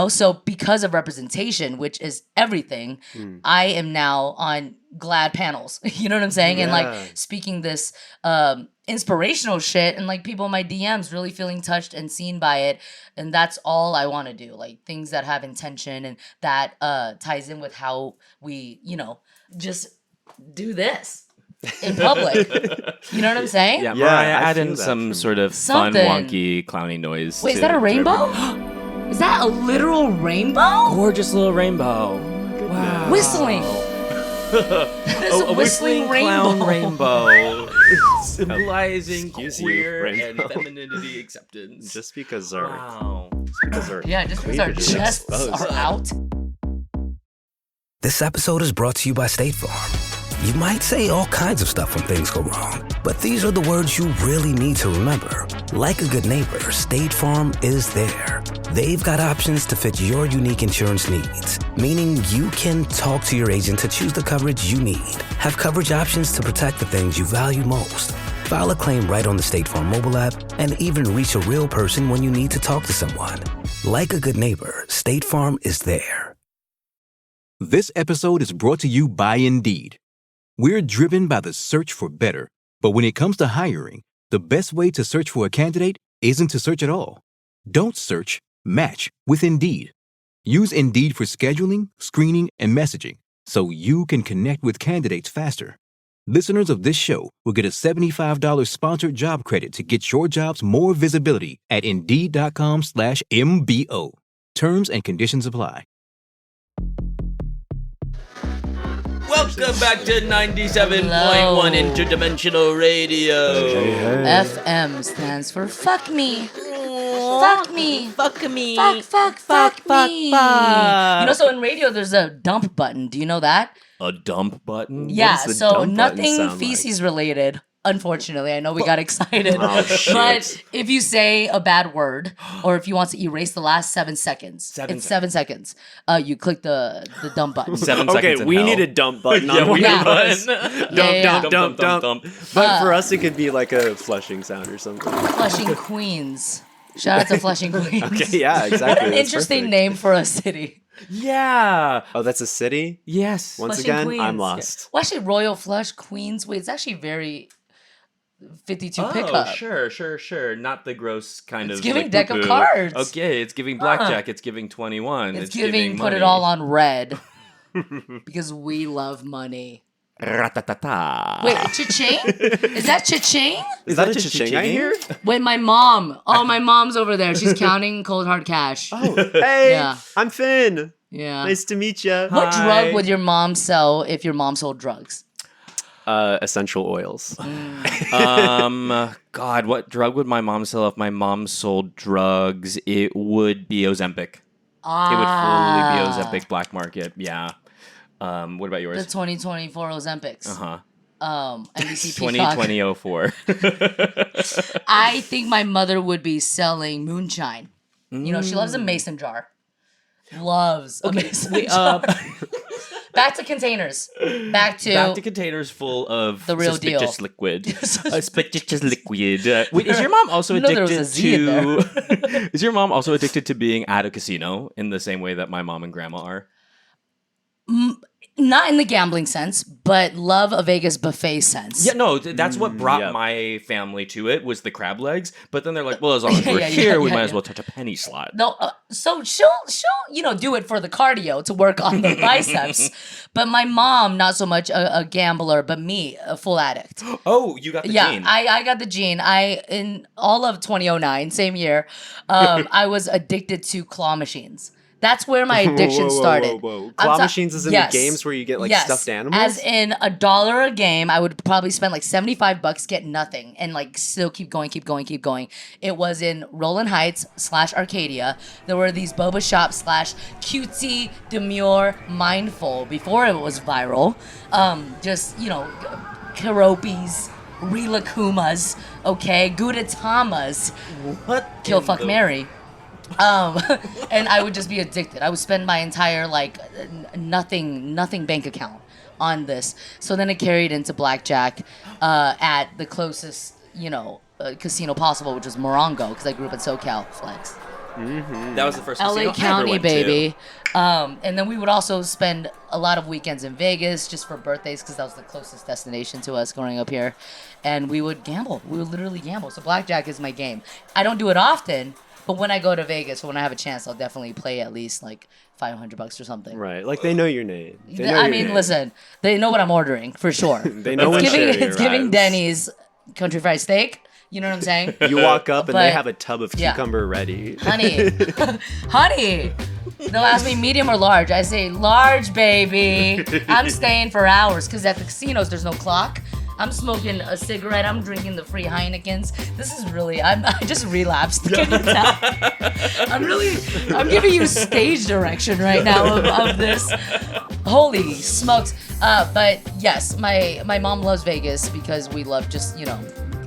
So because of representation, which is everything, I am now on GLAAD panels. You know what I'm saying? Yeah. And like speaking this inspirational shit, and like people in my DMs really feeling touched and seen by it. And that's all I want to do. Like things that have intention and that ties in with how we, just do this in public. You know what I'm saying? Yeah, Mariah, add in some sort of fun, wonky, clowny noise. Wait, is that a rainbow? Is that a literal rainbow? Gorgeous little rainbow. Wow. Whistling. That is a whistling clown rainbow. Symbolizing queer and femininity acceptance. Just because our just because our chests are out. This episode is brought to you by State Farm. You might say all kinds of stuff when things go wrong, but these are the words you really need to remember. Like a good neighbor, State Farm is there. They've got options to fit your unique insurance needs, meaning you can talk to your agent to choose the coverage you need, have coverage options to protect the things you value most, file a claim right on the State Farm mobile app, and even reach a real person when you need to talk to someone. Like a good neighbor, State Farm is there. This episode is brought to you by Indeed. We're driven by the search for better, but when it comes to hiring, the best way to search for a candidate isn't to search at all. Don't search, match with Indeed. Use Indeed for scheduling, screening, and messaging so you can connect with candidates faster. Listeners of this show will get a $75 sponsored job credit to get your jobs more visibility at Indeed.com/MBO. Terms and conditions apply. Welcome back to 97.1 Interdimensional Radio. FM stands for fuck me. Fuck me. Fuck me. Fuck me. You know, so in radio, there's a dump button. Do you know that? A dump button? Yeah, so nothing feces related. Unfortunately, I know we got excited. But if you say a bad word, or if you want to erase the last 7 seconds, 7 seconds, you click the dump button. 7 seconds. Okay, we need a dump button on one of us. Dump. But for us, it could be like a flushing sound or something. Flushing Queens. Shout out to Flushing Queens. Okay, yeah, exactly. What an interesting name for a city. Yeah. Oh, that's a city? Yes. Once Flushing again, Queens. I'm lost. Well, actually, Royal Flush, Queens. Wait, it's actually very 52 pickup. Sure. Not the gross kind of. It's giving like, deck of cards. Okay, it's giving blackjack. It's giving 21. It's giving put money. it all on red. Because we love money. Ratatata. Wait, cha-ching? Is that cha-ching? Is that a cha-ching I hear? Wait, my mom. Oh, my mom's over there. She's counting cold hard cash. Oh, hey, yeah. I'm Finn. Yeah. Nice to meet you. What drug would your mom sell if your mom sold drugs? Essential oils. God, what drug would my mom sell if my mom sold drugs? It would be Ozempic. It would fully be Ozempic black market. Yeah. What about yours? The 2024 Ozempics. NBC 2020-04. I think my mother would be selling moonshine. You know, she loves a mason jar. Loves a mason jar. Back to containers. Back to containers full of the real suspicious deal. liquid. Suspicious liquid. Wait, is your mom also addicted to? Is your mom also addicted to being at a casino in the same way that my mom and grandma are? Not in the gambling sense, but love a Vegas buffet sense. Yeah, no, that's what brought my family to it was the crab legs. But then they're like, well, as long as we're here, we might as well touch a penny slot. No, so she'll do it for the cardio to work on the biceps. But my mom, not so much a gambler, but me, a full addict. Oh, you got the gene. Yeah, I got the gene. In all of 2009, same year, I was addicted to claw machines. That's where my addiction started. Whoa. Claw machines is in the games where you get stuffed animals? As in $1 a game, I would probably spend like $75, get nothing, and like still keep going. It was in Roland Heights / Arcadia. There were these boba shops / cutesy, demure, mindful before it was viral. Just, Karopis, Rilakumas, okay, Gudatamas. What? Kill, fuck, marry. And I would just be addicted. I would spend my entire nothing bank account on this. So then it carried into blackjack at the closest casino possible, which was Morongo, because I grew up in SoCal. Flex. Mm-hmm. That was the first LA casino County, I ever went baby. And then we would also spend a lot of weekends in Vegas just for birthdays, because that was the closest destination to us growing up here. And we would gamble. We would literally gamble. So blackjack is my game. I don't do it often. But when I go to Vegas, when I have a chance, I'll definitely play at least like $500 or something. Right, like they know your name. Listen, they know what I'm ordering for sure. They know when Sherry It's giving arrives. Denny's country fried steak. You know what I'm saying? You walk up and they have a tub of cucumber ready. Honey, they'll ask me medium or large. I say large, baby. I'm staying for hours because at the casinos there's no clock. I'm smoking a cigarette. I'm drinking the free Heinekens. This is really, I just relapsed. Can you tell? I'm giving you stage direction right now of this. Holy smokes. But yes, my mom loves Vegas because we love just,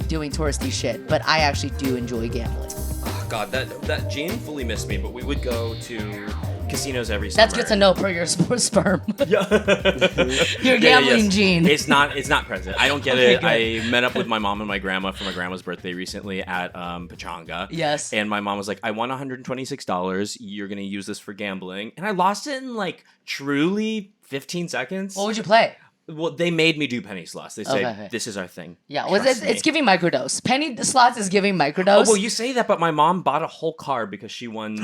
doing touristy shit. But I actually do enjoy gambling. Oh, God, that Gene fully missed me, but we would go to casinos every summer. That's good to know per your sperm. Your gambling gene. It's not present. I don't get Okay, it. good. I met up with my mom and my grandma for my grandma's birthday recently at Pachanga. Yes. And my mom was like, I won $126. You're going to use this for gambling. And I lost it in truly 15 seconds. What would you play? Well, they made me do penny slots. They say, Okay. This is our thing. Yeah, well, Trust it's me. giving microdose. Penny slots is giving microdose. Oh, well, you say that, but my mom bought a whole car because she won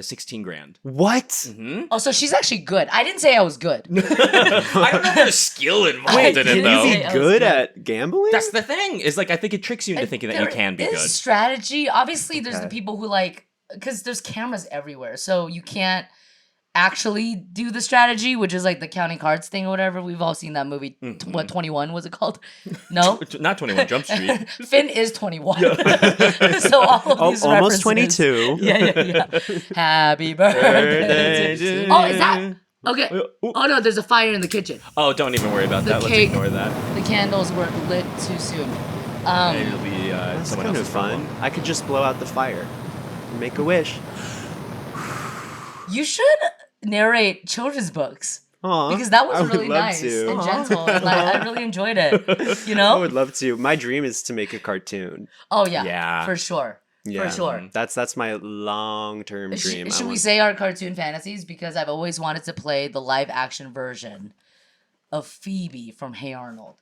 16 grand. What? Mm-hmm. Oh, so she's actually good. I didn't say I was good. I don't know if there's skill involved in it, though. Is he good at gambling? That's the thing. Is I think it tricks you into thinking that you can be There good. is strategy. Obviously, there's the Okay. people who because there's cameras everywhere, so you can't actually do the strategy, which is the counting cards thing or whatever. We've all seen that movie. What, 21 was it called? No? Not 21 Jump Street. Finn is 21. So all of these almost references- 22. Yeah. Happy birthday to you. Oh, is that? Okay. Oh, no, there's a fire in the kitchen. Oh, don't even worry about that. cake. Let's ignore that. The candles were lit too soon. It'll be That's someone kind of else's fun. problem. I could just blow out the fire. Make a wish. You should narrate children's books. Aw, Because that I was would really love nice to. and gentle. And I really enjoyed it. You I know? would love to. My dream is to make a cartoon. Oh, yeah. Yeah. For sure. Yeah, For sure. That's my long-term dream. Should we say our cartoon fantasies? Because I've always wanted to play the live action version of Phoebe from Hey Arnold.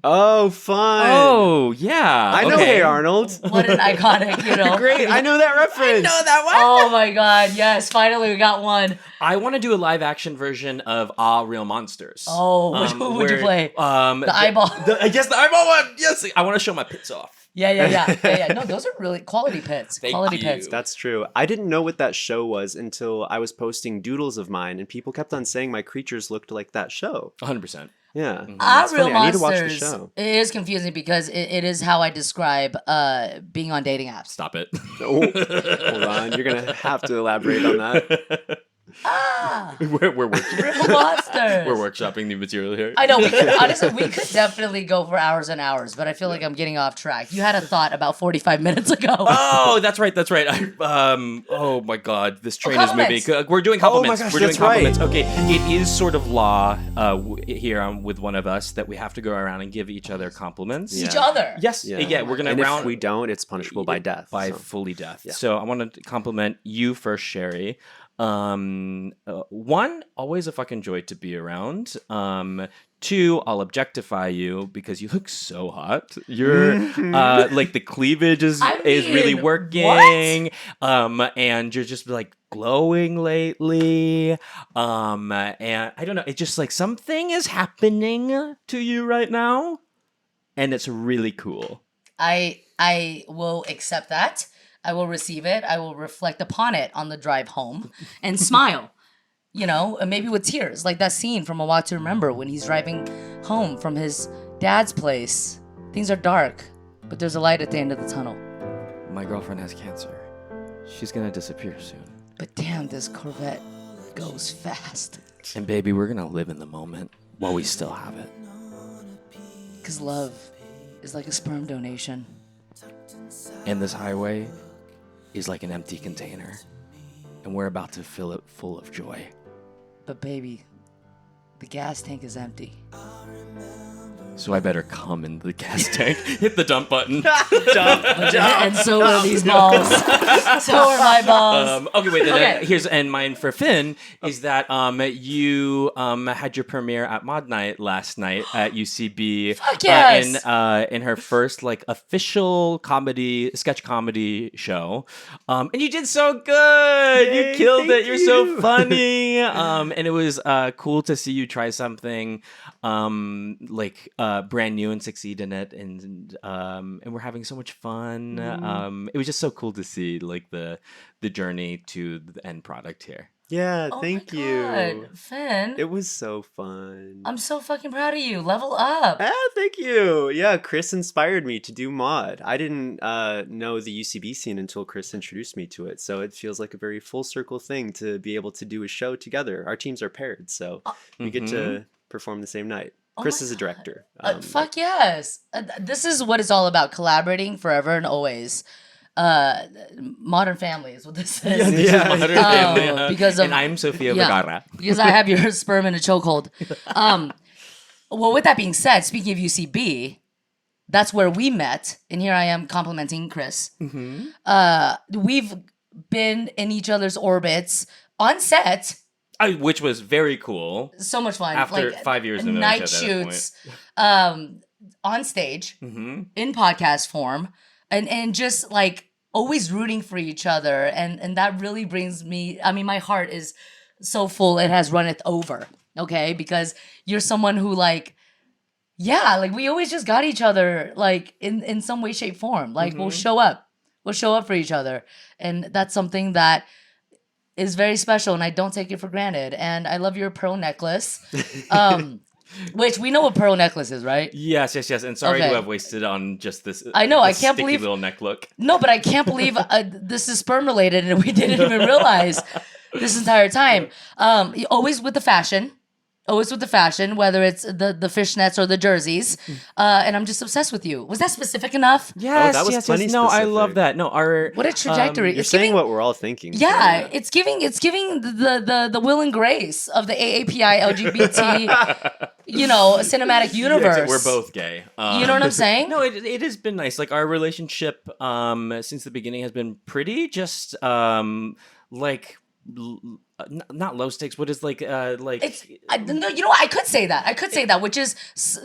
Oh, fun! Oh, yeah. I know okay. Hey Arnold. What an iconic, Great, I know that reference. that one. Oh my god, yes, finally we got one. I want to do a live action version of Real Monsters. Oh, who would you play? The eyeball. Yes, the eyeball one. Yes, I want to show my pits off. Yeah. No, those are really quality pits. Thank Quality you. pits. That's true. I didn't know what that show was until I was posting doodles of mine, and people kept on saying my creatures looked like that show. 100%. Yeah. Our Real funny. I need to watch the Monsters, show. it is confusing because it is how I describe being on dating apps. Stop it. Oh, hold on. You're going to have to elaborate on that. We're Real Monsters. We're workshopping new material here. I know. Honestly, we could definitely go for hours and hours, but I feel like I'm getting off track. You had a thought about 45 minutes ago. Oh, that's right. Oh my God, this train is moving. Compliments. We're doing compliments. gosh, We're doing that's right. compliments. Okay, it is sort of law here with one of us that we have to go around and give each other compliments. Each other. Yes. Yeah. We're gonna And round. if we don't, it's punishable by death. By so. fully death. Yeah. So I want to compliment you first, Sherry. One, always a fucking joy to be around. Two, I'll objectify you because you look so hot. You're the cleavage is really working. What? And you're just glowing lately. And I don't know, it's just something is happening to you right now, and it's really cool. I will accept that. I will receive it. I will reflect upon it on the drive home and smile. And maybe with tears, like that scene from A Walk to Remember when he's driving home from his dad's place. Things are dark, but there's a light at the end of the tunnel. My girlfriend has cancer. She's gonna disappear soon. But damn, this Corvette goes fast. And baby, we're gonna live in the moment while we still have it. Because love is like a sperm donation. And this highway is like an empty container. And we're about to fill it full of joy. But baby, the gas tank is empty. So I better come in the gas tank, hit the dump button. And so are these balls. So are my balls. Okay, wait. Then, and mine for Finn is that you had your premiere at Mod Night last night at UCB. Fuck yes. In her first official sketch comedy show, and you did so good. Yay, you killed it. thank You're you. so funny. And it was cool to see you try something brand new and succeed in it, and we're having so much fun. It was just so cool to see the journey to the end product here. Yeah, Oh thank my you. God, Finn. It was so fun. I'm so fucking proud of you. Level up. Thank you. Yeah, Chris inspired me to do mod. I didn't know the UCB scene until Chris introduced me to it, so it feels like a very full circle thing to be able to do a show together. Our teams are paired, so we get to perform the same night. Chris is a director. Fuck yes. This is what it's all about. Collaborating forever and always. Modern Family is what this is. Modern Family. Because of, and I'm Sofia Vergara. Because I have your sperm in a chokehold. Well, with that being said, speaking of UCB, that's where we met, and here I am complimenting Chris. We've been in each other's orbits on set. Which was very cool. So much fun. After 5 years of night shoots, on stage, in podcast form, and just like always rooting for each other, and that really brings me. I mean, my heart is so full; it has runneth over. Okay, because you're someone who like we always just got each other like in some way, shape, form. Like we'll show up for each other, and that's something that is very special, and I don't take it for granted. And I love your pearl necklace, which we know what pearl necklace is, right? Yes. And sorry to have wasted on just this. I know. I can't sticky believe little neck look. No, but I can't believe this is sperm related, and we didn't even realize this entire time. Always with the fashion. Whether it's the fishnets or the jerseys, and I'm just obsessed with you. Was that specific enough? Yes, that was yes. plenty No, I specific. love that. No, what a trajectory! You're saying what we're all thinking. Yeah, it's giving the will and grace of the AAPI LGBT, cinematic universe. We're both gay. You know what I'm saying? No, it has been nice. Like our relationship, since the beginning has been pretty just not low stakes. What is like? It's no, I could say that, which is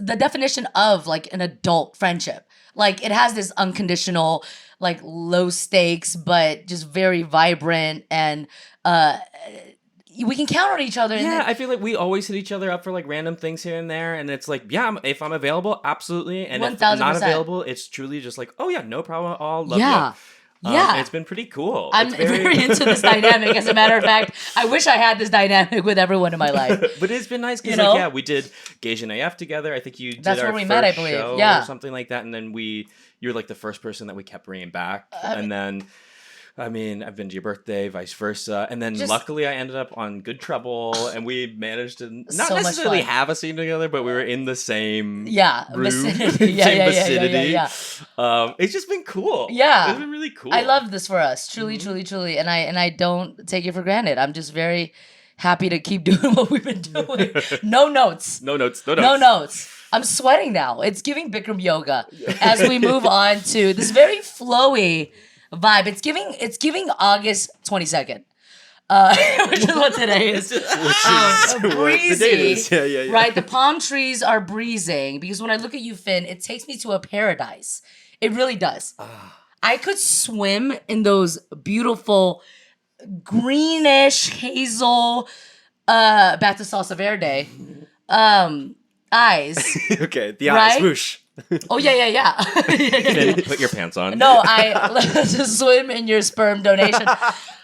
the definition of like an adult friendship. Like it has this unconditional, like low stakes, but just very vibrant, and we can count on each other. Yeah, I feel like we always hit each other up for like random things here and there, and it's like, if I'm available, absolutely, and 1000%. if I'm not available, it's truly just like, oh yeah, no problem at all. Love you. Yeah, it's been pretty cool. I'm very into this dynamic. As a matter of fact, I wish I had this dynamic with everyone in my life. But it's been nice because, we did Gage AF together. I think you did That's our where we first met, I believe. show Yeah, or something like that. And then you're like the first person that we kept bringing back. And then, I mean, I've been to your birthday, vice versa. And then luckily I ended up on Good Trouble, and we managed to not necessarily have a scene together, but we were in the same room, vicinity. vicinity. Yeah. It's just been cool. Yeah. It's been really cool. I love this for us. Truly, truly. And I don't take it for granted. I'm just very happy to keep doing what we've been doing. No notes. I'm sweating now. It's giving Bikram yoga as we move on to this very flowy vibe. It's giving August 22nd. Which is what today is. Breezy. The date is. Yeah. Right? The palm trees are breezing because when I look at you, Finn, it takes me to a paradise. It really does. I could swim in those beautiful greenish hazel back to salsa verde eyes. Okay, the eyes, whoosh. Oh yeah. Finn, put your pants on. No, I just swim in your sperm donation.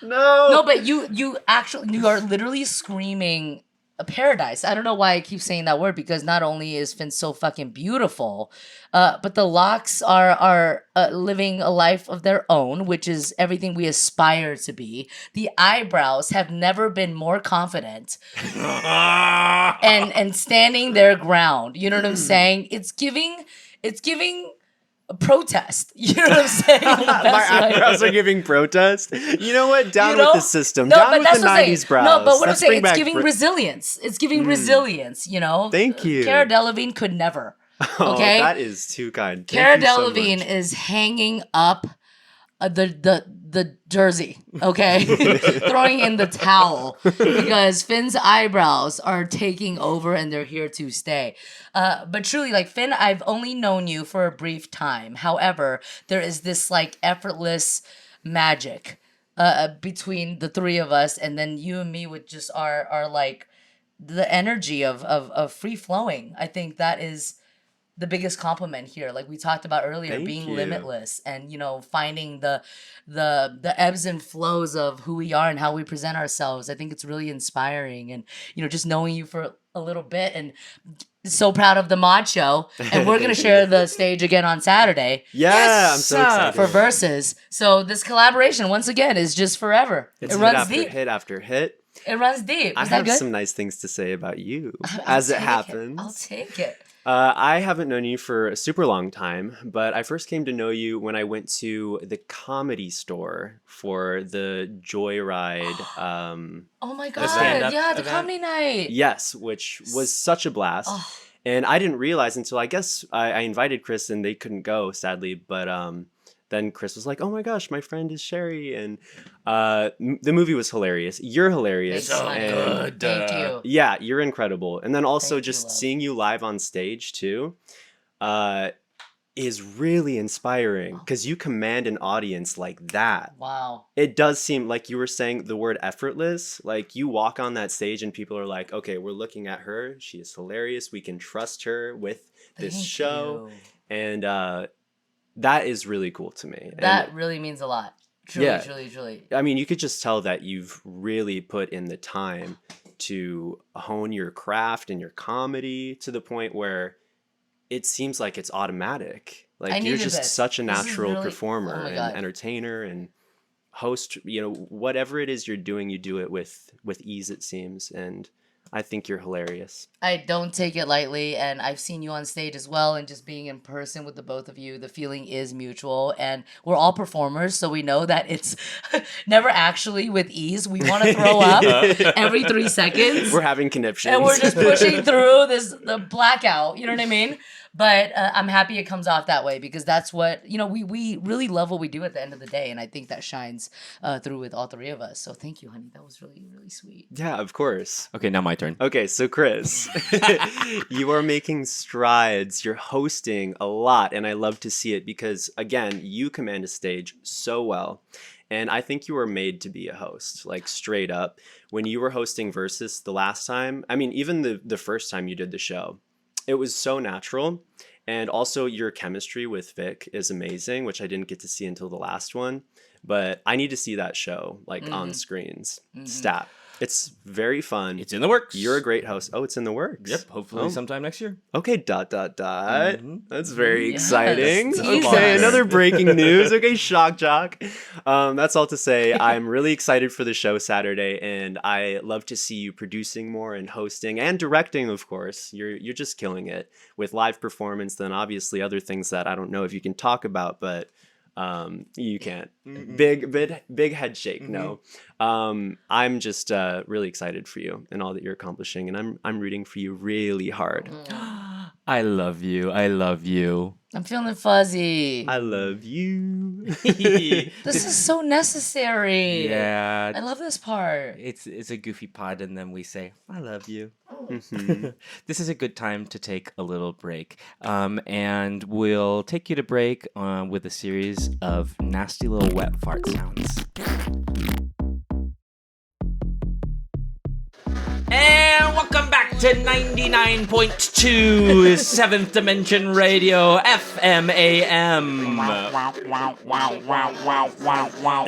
No, but you are literally screaming a paradise. I don't know why I keep saying that word, because not only is Finn so fucking beautiful, but the locks are living a life of their own, which is everything we aspire to be. The eyebrows have never been more confident and standing their ground. You know what I'm saying? It's giving a protest. You know what I'm saying? My eyebrows are giving protest. You know what? Down with the system. No, Down but with that's the what I'm 90s saying. brows. No, but what Let's I'm saying, bring it's back giving resilience. It's giving resilience, Thank you. Cara Delevingne could never. Oh, Okay? that is too kind. Cara Thank you so Delevingne much. is hanging up the jersey, okay? Throwing in the towel because Finn's eyebrows are taking over and they're here to stay. But truly, like, Finn, I've only known you for a brief time. However, there is this like effortless magic between the three of us, and then you and me with just our like the energy of free flowing. I think that is the biggest compliment here. Like we talked about earlier, Thank being you. limitless and, finding the ebbs and flows of who we are and how we present ourselves. I think it's really inspiring. And, just knowing you for a little bit, and so proud of the Mod Show. And we're going to share the stage again on Saturday. Yeah, I'm so excited. For Versus. So this collaboration, once again, is just forever. It's it hit runs after deep. hit after hit. It runs deep. I Is that have good? some nice things to say about you I'll as it take happens. I'll take it. I haven't known you for a super long time, but I first came to know you when I went to the Comedy Store for the Joyride. Oh my the God. stand-up Yeah, the event. comedy night. Yes, which was such a blast. And I didn't realize until I guess I invited Chris and they couldn't go, sadly. But then Chris was like, "Oh my gosh, my friend is Sherry," and the movie was hilarious. You're hilarious. It's so good. Thank you. Yeah, you're incredible. And then also just seeing you live on stage too is really inspiring because you command an audience like that. Wow. It does seem like you were saying the word effortless. Like you walk on that stage and people are like, okay, we're looking at her. She is hilarious. We can trust her with this Thank show. you. And that is really cool to me. That And really means a lot. Truly, Yeah. truly. I mean, you could just tell that you've really put in the time to hone your craft and your comedy to the point where it seems like it's automatic. I Like you're needed just this. such a This is natural really- performer oh my and God. entertainer and host. Whatever it is you're doing, you do it with ease, it seems. And I think you're hilarious. I don't take it lightly, and I've seen you on stage as well, and just being in person with the both of you, the feeling is mutual, and we're all performers, so we know that it's never actually with ease. We want to throw up every 3 seconds. We're having conniptions. And we're just pushing through the blackout, you know what I mean? But I'm happy it comes off that way because that's what, we really love what we do at the end of the day, and I think that shines through with all three of us. So thank you, honey. That was really, really sweet. Yeah, of course. Okay, now my turn. Okay, so Chris, you are making strides. You're hosting a lot, and I love to see it because, again, you command a stage so well. And I think you were made to be a host, like straight up. When you were hosting Versus the last time, I mean, even the first time you did the show, it was so natural. And also your chemistry with Vic is amazing, which I didn't get to see until the last one. But I need to see that show, like on screens. Stat. It's very fun. It's in the works. You're a great host. Oh, it's in the works. Yep, hopefully sometime next year. Okay, ... That's very Yes, exciting. tease Okay, us. another breaking news. Okay, shock jock. That's all to say. I'm really excited for the show Saturday, and I love to see you producing more and hosting and directing. Of course, you're just killing it with live performance. Then obviously other things that I don't know if you can talk about, but you can't. Big head shake. No. I'm just really excited for you and all that you're accomplishing, and I'm rooting for you really hard. I love you. I love you. I'm feeling fuzzy. I love you. This is so necessary. Yeah. I love this part. It's a goofy pod, and then we say, I love you. Mhm. This is a good time to take a little break. And we'll take you to break with a series of nasty little wet fart sounds. And welcome back to 99.2 Seventh Dimension Radio FMAM.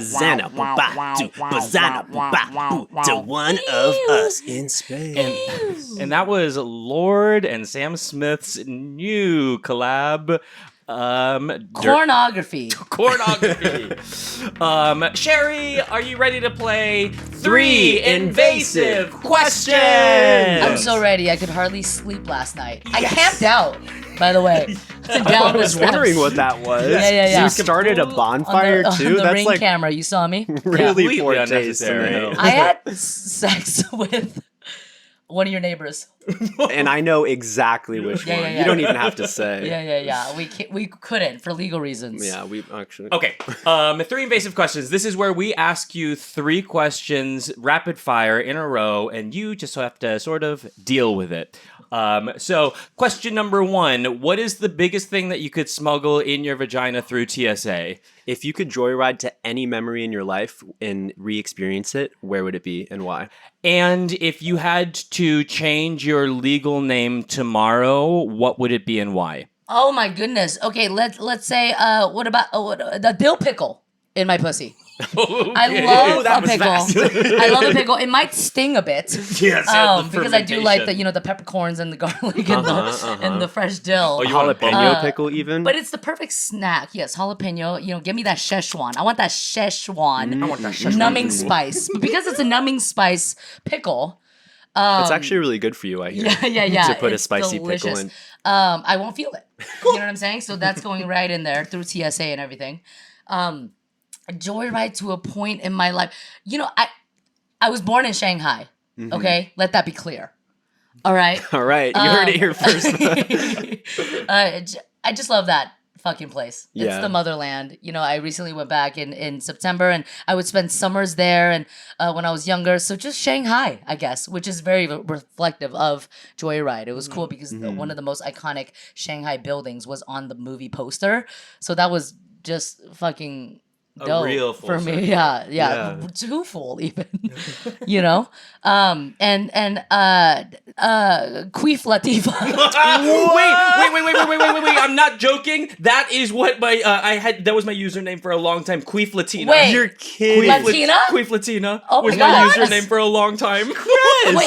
Zana Bubatu, Bazana Bubatu, to one of us in space. And that was Lord and Sam Smith's new collab. Pornography. Sherry, are you ready to play 3 invasive questions? I'm so ready. I could hardly sleep last night. I camped out, by the way. I was wondering what that was. Yeah. You started a bonfire too? On the That's Ring like camera. You saw me? really Yeah. poor Completely taste in the unnecessary. hill. I had sex with one of your neighbors. And I know exactly which one. Yeah. You don't even have to say. Yeah. We couldn't for legal reasons. Yeah, we actually. Okay. 3 invasive questions. This is where we ask you 3 questions rapid fire in a row, and you just have to sort of deal with it. So, question number 1: what is the biggest thing that you could smuggle in your vagina through TSA? If you could joyride to any memory in your life and re-experience it, where would it be and why? And if you had to change your legal name tomorrow, what would it be and why? Oh my goodness. Okay, let's say what about the dill pickle in my pussy? Okay. I love That a was pickle. fast. I love a pickle. It might sting a bit. Yes, because I do like the peppercorns and the garlic and the fresh dill. Oh, you want jalapeno pickle even? But it's the perfect snack. Yes, jalapeno. Give me that Szechuan. I want that Szechuan. I want that Szechuan. Numbing spice. But because it's a numbing spice pickle. It's actually really good for you, I hear. Yeah. To put a It's spicy delicious. pickle in. I won't feel it. You know what I'm saying? So that's going right in there through TSA and everything. Joyride to a point in my life. I was born in Shanghai. Mm-hmm. Okay? Let that be clear. All right? All right. You heard it here first. I just love that fucking place. It's Yeah. the motherland. I recently went back in September and I would spend summers there and when I was younger. So just Shanghai, I guess, which is very reflective of Joyride. It was cool because one of the most iconic Shanghai buildings was on the movie poster. So that was just fucking dope real full for me. circle. Yeah. Too full even. Queef Latifah. Wait! I'm not joking. That is what my I had. That was my username for a long time. Queef Latina. Wait, You're kidding. Latina? Queef Latina Oh my was God. my username for a long time. Wait,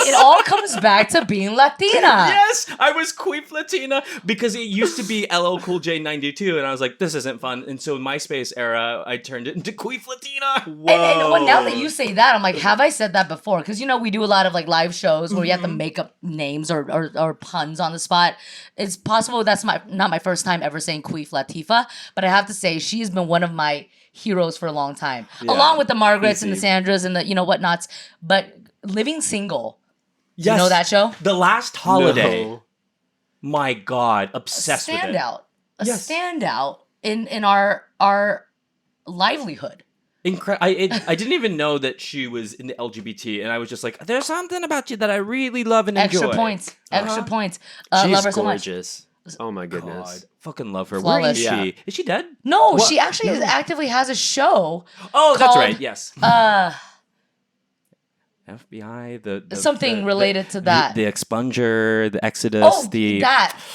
it all comes back to being Latina. Yes, I was Queef Latina because it used to be LL Cool J 92, and I was like, this isn't fun. And so MySpace era, I turned it into Queef Latina. And now that you say that, I'm like, have I said that before? Because we do a lot of like live shows where you have to make up names or puns on the spot. It's possible that's not my first time ever saying Queef Latifah, but I have to say she's been one of my heroes for a long time, along with the Margarets and the Sandras and the whatnots. But Living Single, Yes. you know that show? The Last Holiday. No. My God, obsessed with it. A standout in our livelihood. I didn't even know that she was in the LGBT, and I was just like, "There's something about you that I really love and enjoy." Extra points. She's Love her so much. gorgeous. Oh my goodness. God, fucking love her. Flawless. Where is she? Yeah. Is she dead? No, What? she actually actively has a show. Oh, that's called, right. Yes. FBI, the Something related to that. the expunger, the Exodus, the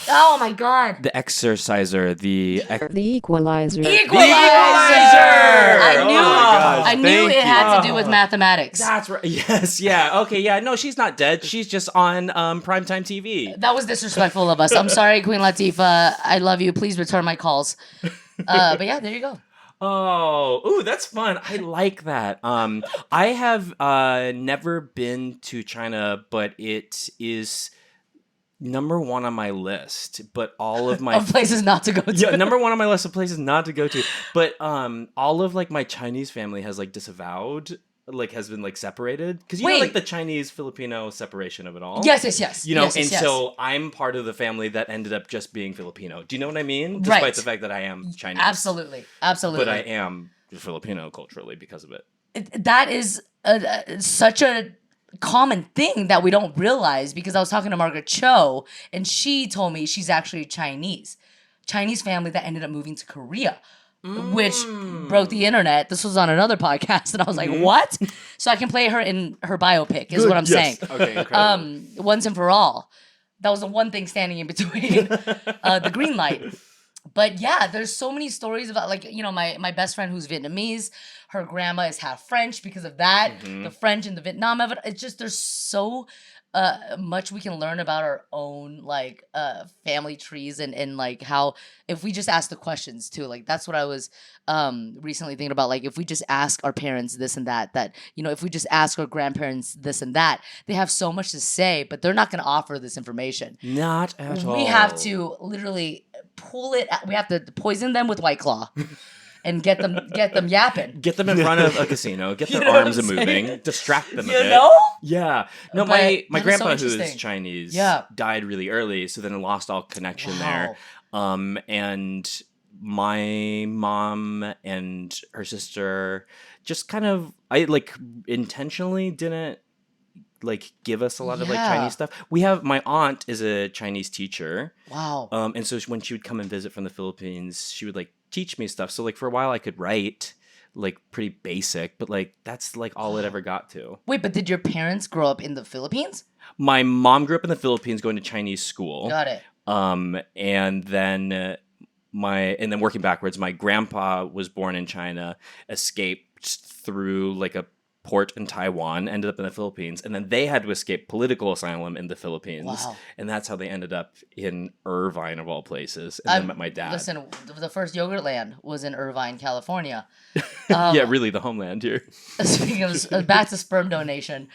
Oh my God. the exorciser, the Equalizer. Equalizer! Oh my gosh, I knew thank it you. had to do with mathematics. That's right. Yes, yeah. Okay, yeah. No, she's not dead. She's just on primetime TV. That was disrespectful of us. I'm sorry, Queen Latifah. I love you. Please return my calls. But yeah, there you go. Oh, ooh, that's fun. I like that. I have never been to China, but it is number one on my list. But all of my Of places not to go to. yeah, number one on my list of places not to go to. But all of like my Chinese family has like disavowed, like has been like separated because you know like the Chinese Filipino separation of it all. Yes. So I'm part of the family that ended up just being Filipino. Do you know what I mean? Right. Despite the fact that I am Chinese. Absolutely. But I am Filipino culturally because of it. That is such a common thing that we don't realize because I was talking to Margaret Cho and she told me she's actually Chinese family that ended up moving to Korea, which broke the internet. This was on another podcast and I was like, what? So I can play her in her biopic is what I'm saying. Okay, incredible. Once and for all. That was the one thing standing in between the green light. But yeah, there's so many stories about like, my best friend who's Vietnamese, her grandma is half French because of that, the French and the Vietnam of it. It's just, there's so much we can learn about our own like family trees and like how, if we just ask the questions too, like that's what I was recently thinking about. Like if we just ask our parents this and that, if we just ask our grandparents this and that, they have so much to say, but they're not going to offer this information. Not at all. We have to literally pull it. We have to poison them with White Claw. And get them yapping. Get them in front of a casino. Get their arms moving. Distract them a bit. Yeah. No, my grandpa, who is Chinese, died really early, so then I lost all connection there. And my mom and her sister just kind of, intentionally didn't give us a lot of Chinese stuff. My aunt is a Chinese teacher. Wow. And so when she would come and visit from the Philippines, she would teach me stuff. So for a while I could write pretty basic, but that's all it ever got to. Wait, but did your parents grow up in the Philippines? My mom grew up in the Philippines going to Chinese school. Got it. And then working backwards, my grandpa was born in China, escaped through like a port in Taiwan, ended up in the Philippines, and then they had to escape political asylum in the Philippines. Wow. And that's how they ended up in Irvine, of all places, and then met my dad. Listen, the first yogurt land was in Irvine, California. Yeah, really, the homeland here. Speaking of, back to sperm donation,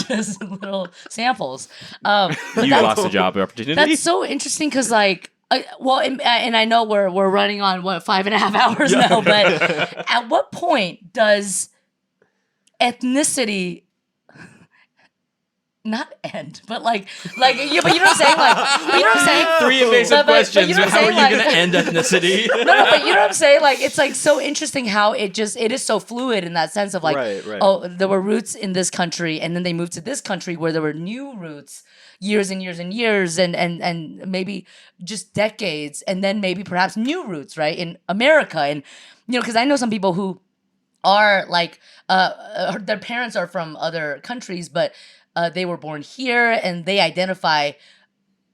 just little samples. You lost a job opportunity. That's so interesting because, like, and I know we're running on 5.5 hours now, but at what point does ethnicity not end, but like but you know what I'm saying, but you know what I'm saying. 3 invasive questions. But you know what How I'm are saying? you going to end ethnicity? No, but you know what I'm saying. Like, it's like so interesting how it is so fluid in that sense of like, Right. oh, there were roots in this country, and then they moved to this country where there were new roots, years and years and years, and maybe just decades, and then maybe perhaps new roots, right, in America, and because I know some people who are like their parents are from other countries, but they were born here and they identify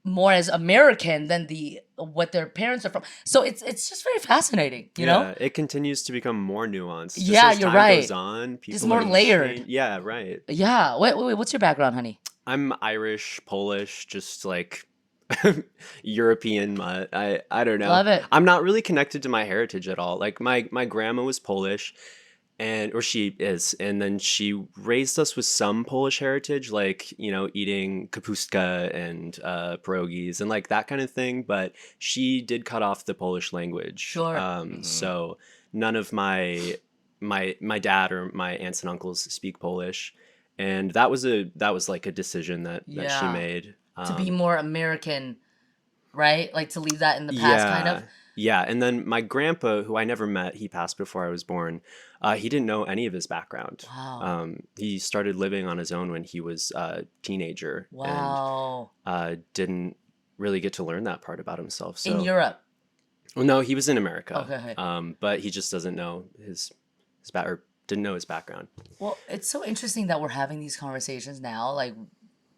more as American than what their parents are from. So it's just very fascinating, you know? It continues to become more nuanced. Just Yeah, as you're time right. goes on, people It's more are layered. Yeah, right. Yeah. Wait, what's your background, honey? I'm Irish, Polish, just like European. I don't know. Love it. I'm not really connected to my heritage at all. Like my grandma was Polish, or she is, and then she raised us with some Polish heritage, like eating kapustka and pierogies and like that kind of thing. But she did cut off the Polish language. Sure. So none of my dad or my aunts and uncles speak Polish, and that was like a decision that she made To be more American, right? Like to leave that in the past, kind of. Yeah, and then my grandpa, who I never met, he passed before I was born. He didn't know any of his background. Wow. He started living on his own when he was a teenager. Wow. And didn't really get to learn that part about himself. So In Europe. Well, no, he was in America. Okay. But he just doesn't know didn't know his background. Well, it's so interesting that we're having these conversations now. Like,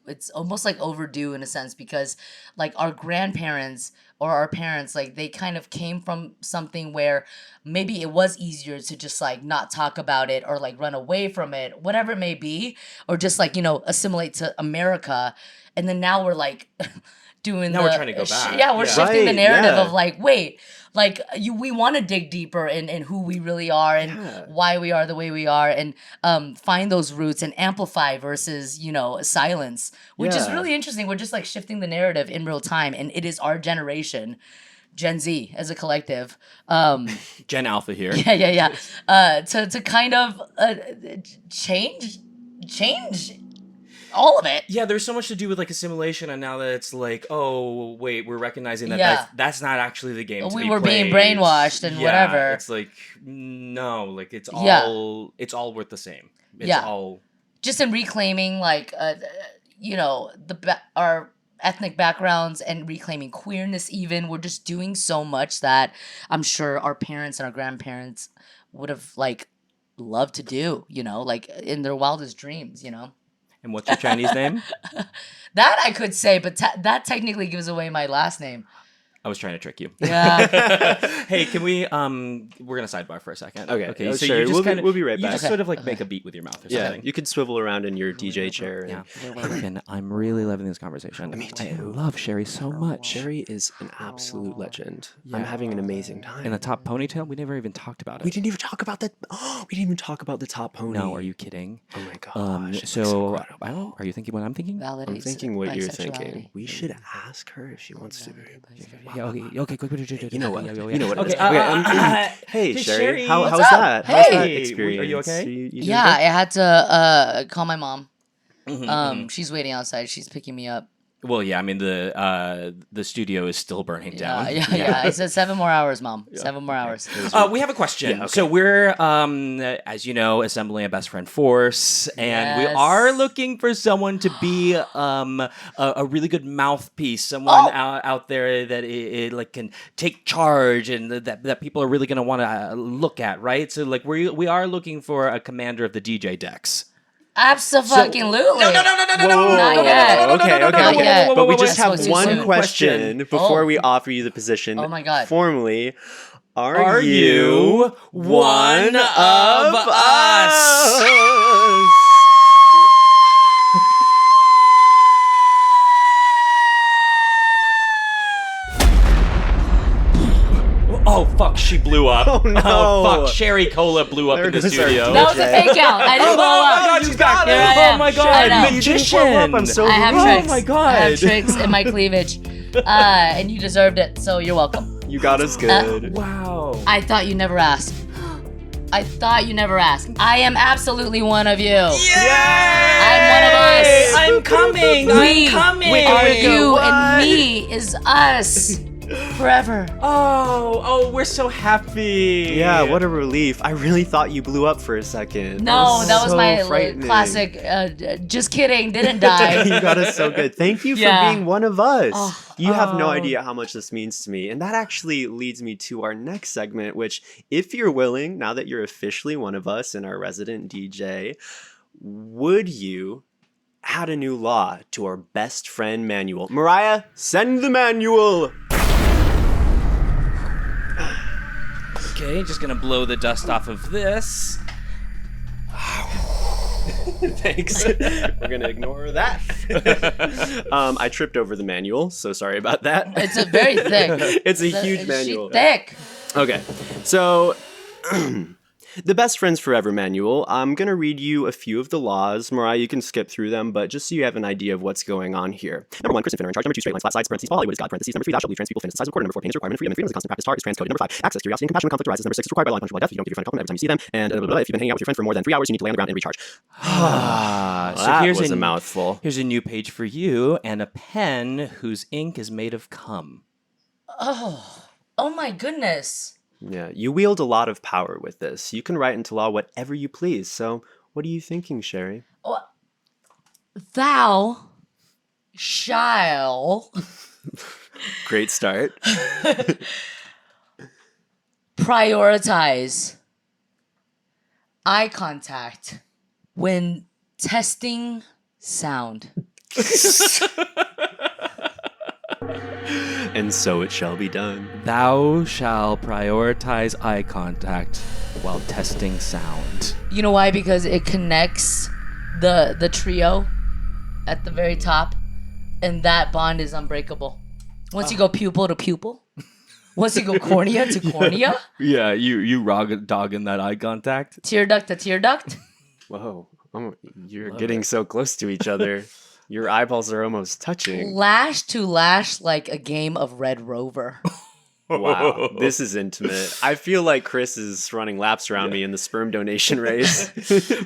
it's almost like overdue in a sense because like our grandparents or our parents, like they kind of came from something where maybe it was easier to just like not talk about it or like run away from it, whatever it may be, or just like, assimilate to America. And then now we're like we're trying to go back. We're shifting the narrative of like, wait, like we want to dig deeper in who we really are and why we are the way we are and find those roots and amplify versus, silence, which is really interesting. We're just like shifting the narrative in real time, and it is our generation, Gen Z as a collective. Gen Alpha here. Yeah. To kind of change all of it. Yeah, there's so much to do with like assimilation, and now that it's like, oh wait, we're recognizing that that's not actually the game. We were being brainwashed and whatever. It's like no, like it's all worth the same. It's all just in reclaiming like our ethnic backgrounds and reclaiming queerness. Even we're just doing so much that I'm sure our parents and our grandparents would have like loved to do. Like in their wildest dreams. And what's your Chinese name? That I could say, but that technically gives away my last name. I was trying to trick you. Yeah. Hey, can we? We're gonna sidebar for a second. Okay. So sure. you just we'll be right back. You just sort of like make a beat with your mouth or something. Yeah, you could swivel around in your DJ chair. And I'm really loving this conversation. Me too. I love Sherry so much. Sherry is an absolute legend. I'm having an amazing time. And the top ponytail, we never even talked about it. We didn't even talk about that. We didn't even talk about the top pony. No, are you kidding? Oh my gosh. So are you thinking what I'm thinking? I'm thinking what you're thinking. We should ask her if she wants to be. Okay, quick. You know what? Yeah. You know what? Okay. Hey, Sherry. How was What's up? that? Hey. How was that experience? Are you okay? You doing Yeah, I had to call my mom. She's waiting outside. She's picking me up. Well, yeah. I mean, the studio is still burning down. Yeah. I said 7 more hours, Mom. 7 more hours. We have a question. So we're, as you know, assembling a best friend force, and we are looking for someone to be a really good mouthpiece, someone out there that it like can take charge, and that people are really going to want to look at, right? So like we are looking for a commander of the DJ decks. Absolutely. No. Not yet. Okay. But we just That's have too one soon. question before we offer you the position. Oh my God. Formally, Are you one of us? Oh, fuck, she blew up. Oh, no. Oh, fuck, Sherry Cola blew up in the studio. That was a fake out. I didn't blow up. Oh, my God, she's back. Here I am. Oh, my God. I know. Magician. I'm so I have tricks. Oh, my God. I have tricks in my cleavage. And you deserved it, so you're welcome. You got us good. Wow. I thought you never asked. I am absolutely one of you. Yay! I'm one of us. I'm coming. We I'm coming. are you and me is us. Forever. Oh, we're so happy. Yeah, what a relief. I really thought you blew up for a second. No, that was so my frightening. classic, just kidding, didn't die. You got us so good. Thank you for Yeah. being one of us. You have no Oh. idea how much this means to me. And that actually leads me to our next segment, which, if you're willing, now that you're officially one of us and our resident DJ, would you add a new law to our best friend manual? Mariah, send the manual. Okay, just gonna blow the dust off of this. Thanks. We're gonna ignore that. I tripped over the manual, so sorry about that. It's a very thick. It's a huge manual. Thick. Okay, so the Best Friends Forever manual. I'm gonna read you a few of the laws. Mariah, you can skip through them, but just so you have an idea of what's going on here. Number 1, Chris and Finn are in charge. Number 2, straight lines, flat sides, parentheses, Hollywood is God, parentheses. Number 3, thou shalt believe trans people, finish the size of a quarter. Number 4, pain is a requirement. Freedom is a constant practice. Heart is transcoded. Number 5, access, curiosity, and compassion when conflict arises. Number 6 is required by law and punishable by death. You don't give your friend a compliment every time you see them. And if you've been hanging out with your friend for more than 3 hours, you need to lay on the ground and recharge. So here's was a mouthful. Here's a new page for you and a pen whose ink is made of cum. Oh my goodness. Yeah, you wield a lot of power with this. You can write into law whatever you please. So, what are you thinking, Sherry? Thou shall Great start. prioritize eye contact when testing sound. And so it shall be done. Thou shall prioritize eye contact while testing sound. You know why? Because it connects the trio at the very top, and that bond is unbreakable. Once you go pupil to pupil, once you go cornea to cornea, Yeah, you dogging that eye contact. tear duct to tear duct. Whoa, you're getting so close to each other. Your eyeballs are almost touching. Lash to lash like a game of Red Rover. Wow, this is intimate. I feel like Chris is running laps around me in the sperm donation race.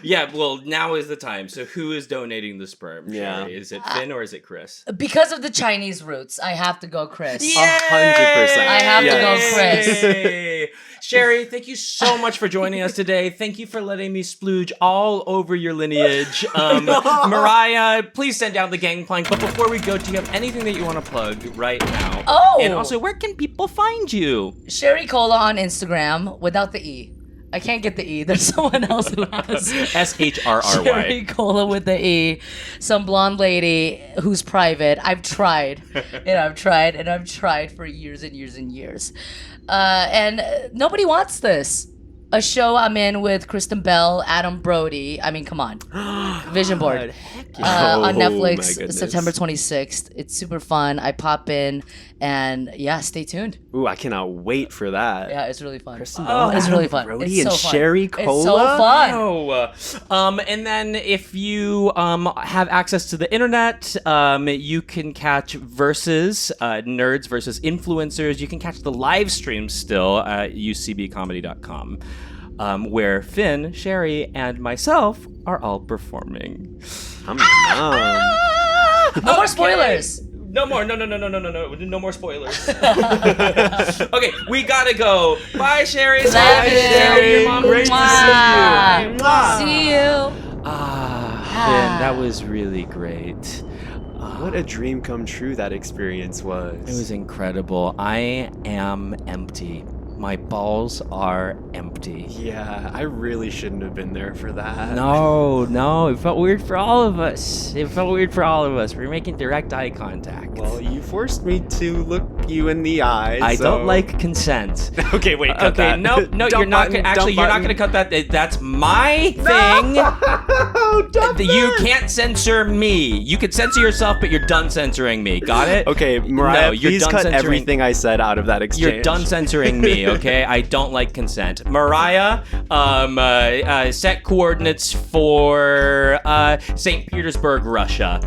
Yeah, well, now is the time. So who is donating the sperm? Yeah. Sherry? Is it Finn or is it Chris? Because of the Chinese roots, I have to go Chris. 100%. I have to go Chris. Yay! Sherry, thank you so much for joining us today. Thank you for letting me splooge all over your lineage. Mariah, please send down the gangplank. But before we go, do you have anything that you want to plug right now? Oh! And also, where can people find you? Sherry Cola on Instagram without the E. I can't get the E. There's someone else who has SHRRY. Sherry Cola with the E. Some blonde lady who's private. I've tried. And I've tried for years and years and years. And nobody wants this. A show I'm in with Kristen Bell, Adam Brody. I mean, come on. Vision Board. On Netflix, September 26th. It's super fun. I pop in and yeah, stay tuned. Ooh, I cannot wait for that. Yeah, it's really fun. Kristen Bell, It's Adam really fun. Brody, It's and so fun. Sherry Cola. It's so fun. And then if you have access to the internet, you can catch Versus, Nerds versus Influencers. You can catch the live stream still at ucbcomedy.com, where Finn, Sherry, and myself are all performing. No more spoilers. No more. No more spoilers. Okay, we gotta go. Bye, Sherry. Love you. Sherry. Your mom. Great to see you. See you. Finn, that was really great. What a dream come true that experience was. It was incredible. I am empty. My balls are empty. Yeah, I really shouldn't have been there for that. No, it felt weird for all of us. We're making direct eye contact. Well, you forced me to look you in the eyes. I don't like consent. Okay, wait, cut that. No, you're not gonna. Actually, you're not gonna cut that. That's my thing. You can't censor me. You could censor yourself, but you're done censoring me. Got it? Okay, Mariah, please cut everything I said out of that exchange. You're done censoring me, okay? I don't like consent. Mariah, set coordinates for St. Petersburg, Russia.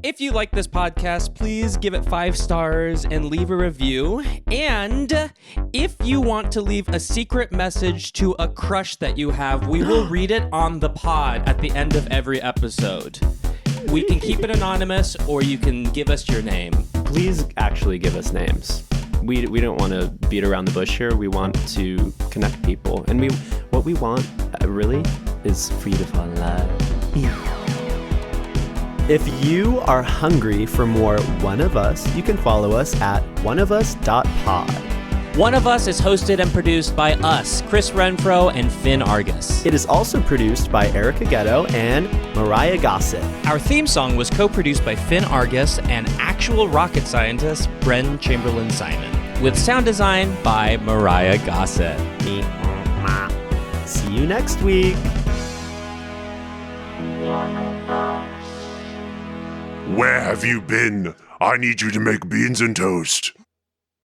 If you like this podcast, please give it 5 stars and leave a review. And if you want to leave a secret message to a crush that you have, we will read it on the pod at the end of every episode. We can keep it anonymous, or you can give us your name. Please actually give us names. We don't want to beat around the bush here. We want to connect people. And what we want, really, is for you to fall in love. If you are hungry for more One of Us, you can follow us at oneofus.pod. One of Us is hosted and produced by us, Chris Renfro and Finn Argus. It is also produced by Erica Ghetto and Mariah Gossett. Our theme song was co-produced by Finn Argus and actual rocket scientist Bren Chamberlain Simon, with sound design by Mariah Gossett. See you next week. Where have you been? I need you to make beans and toast.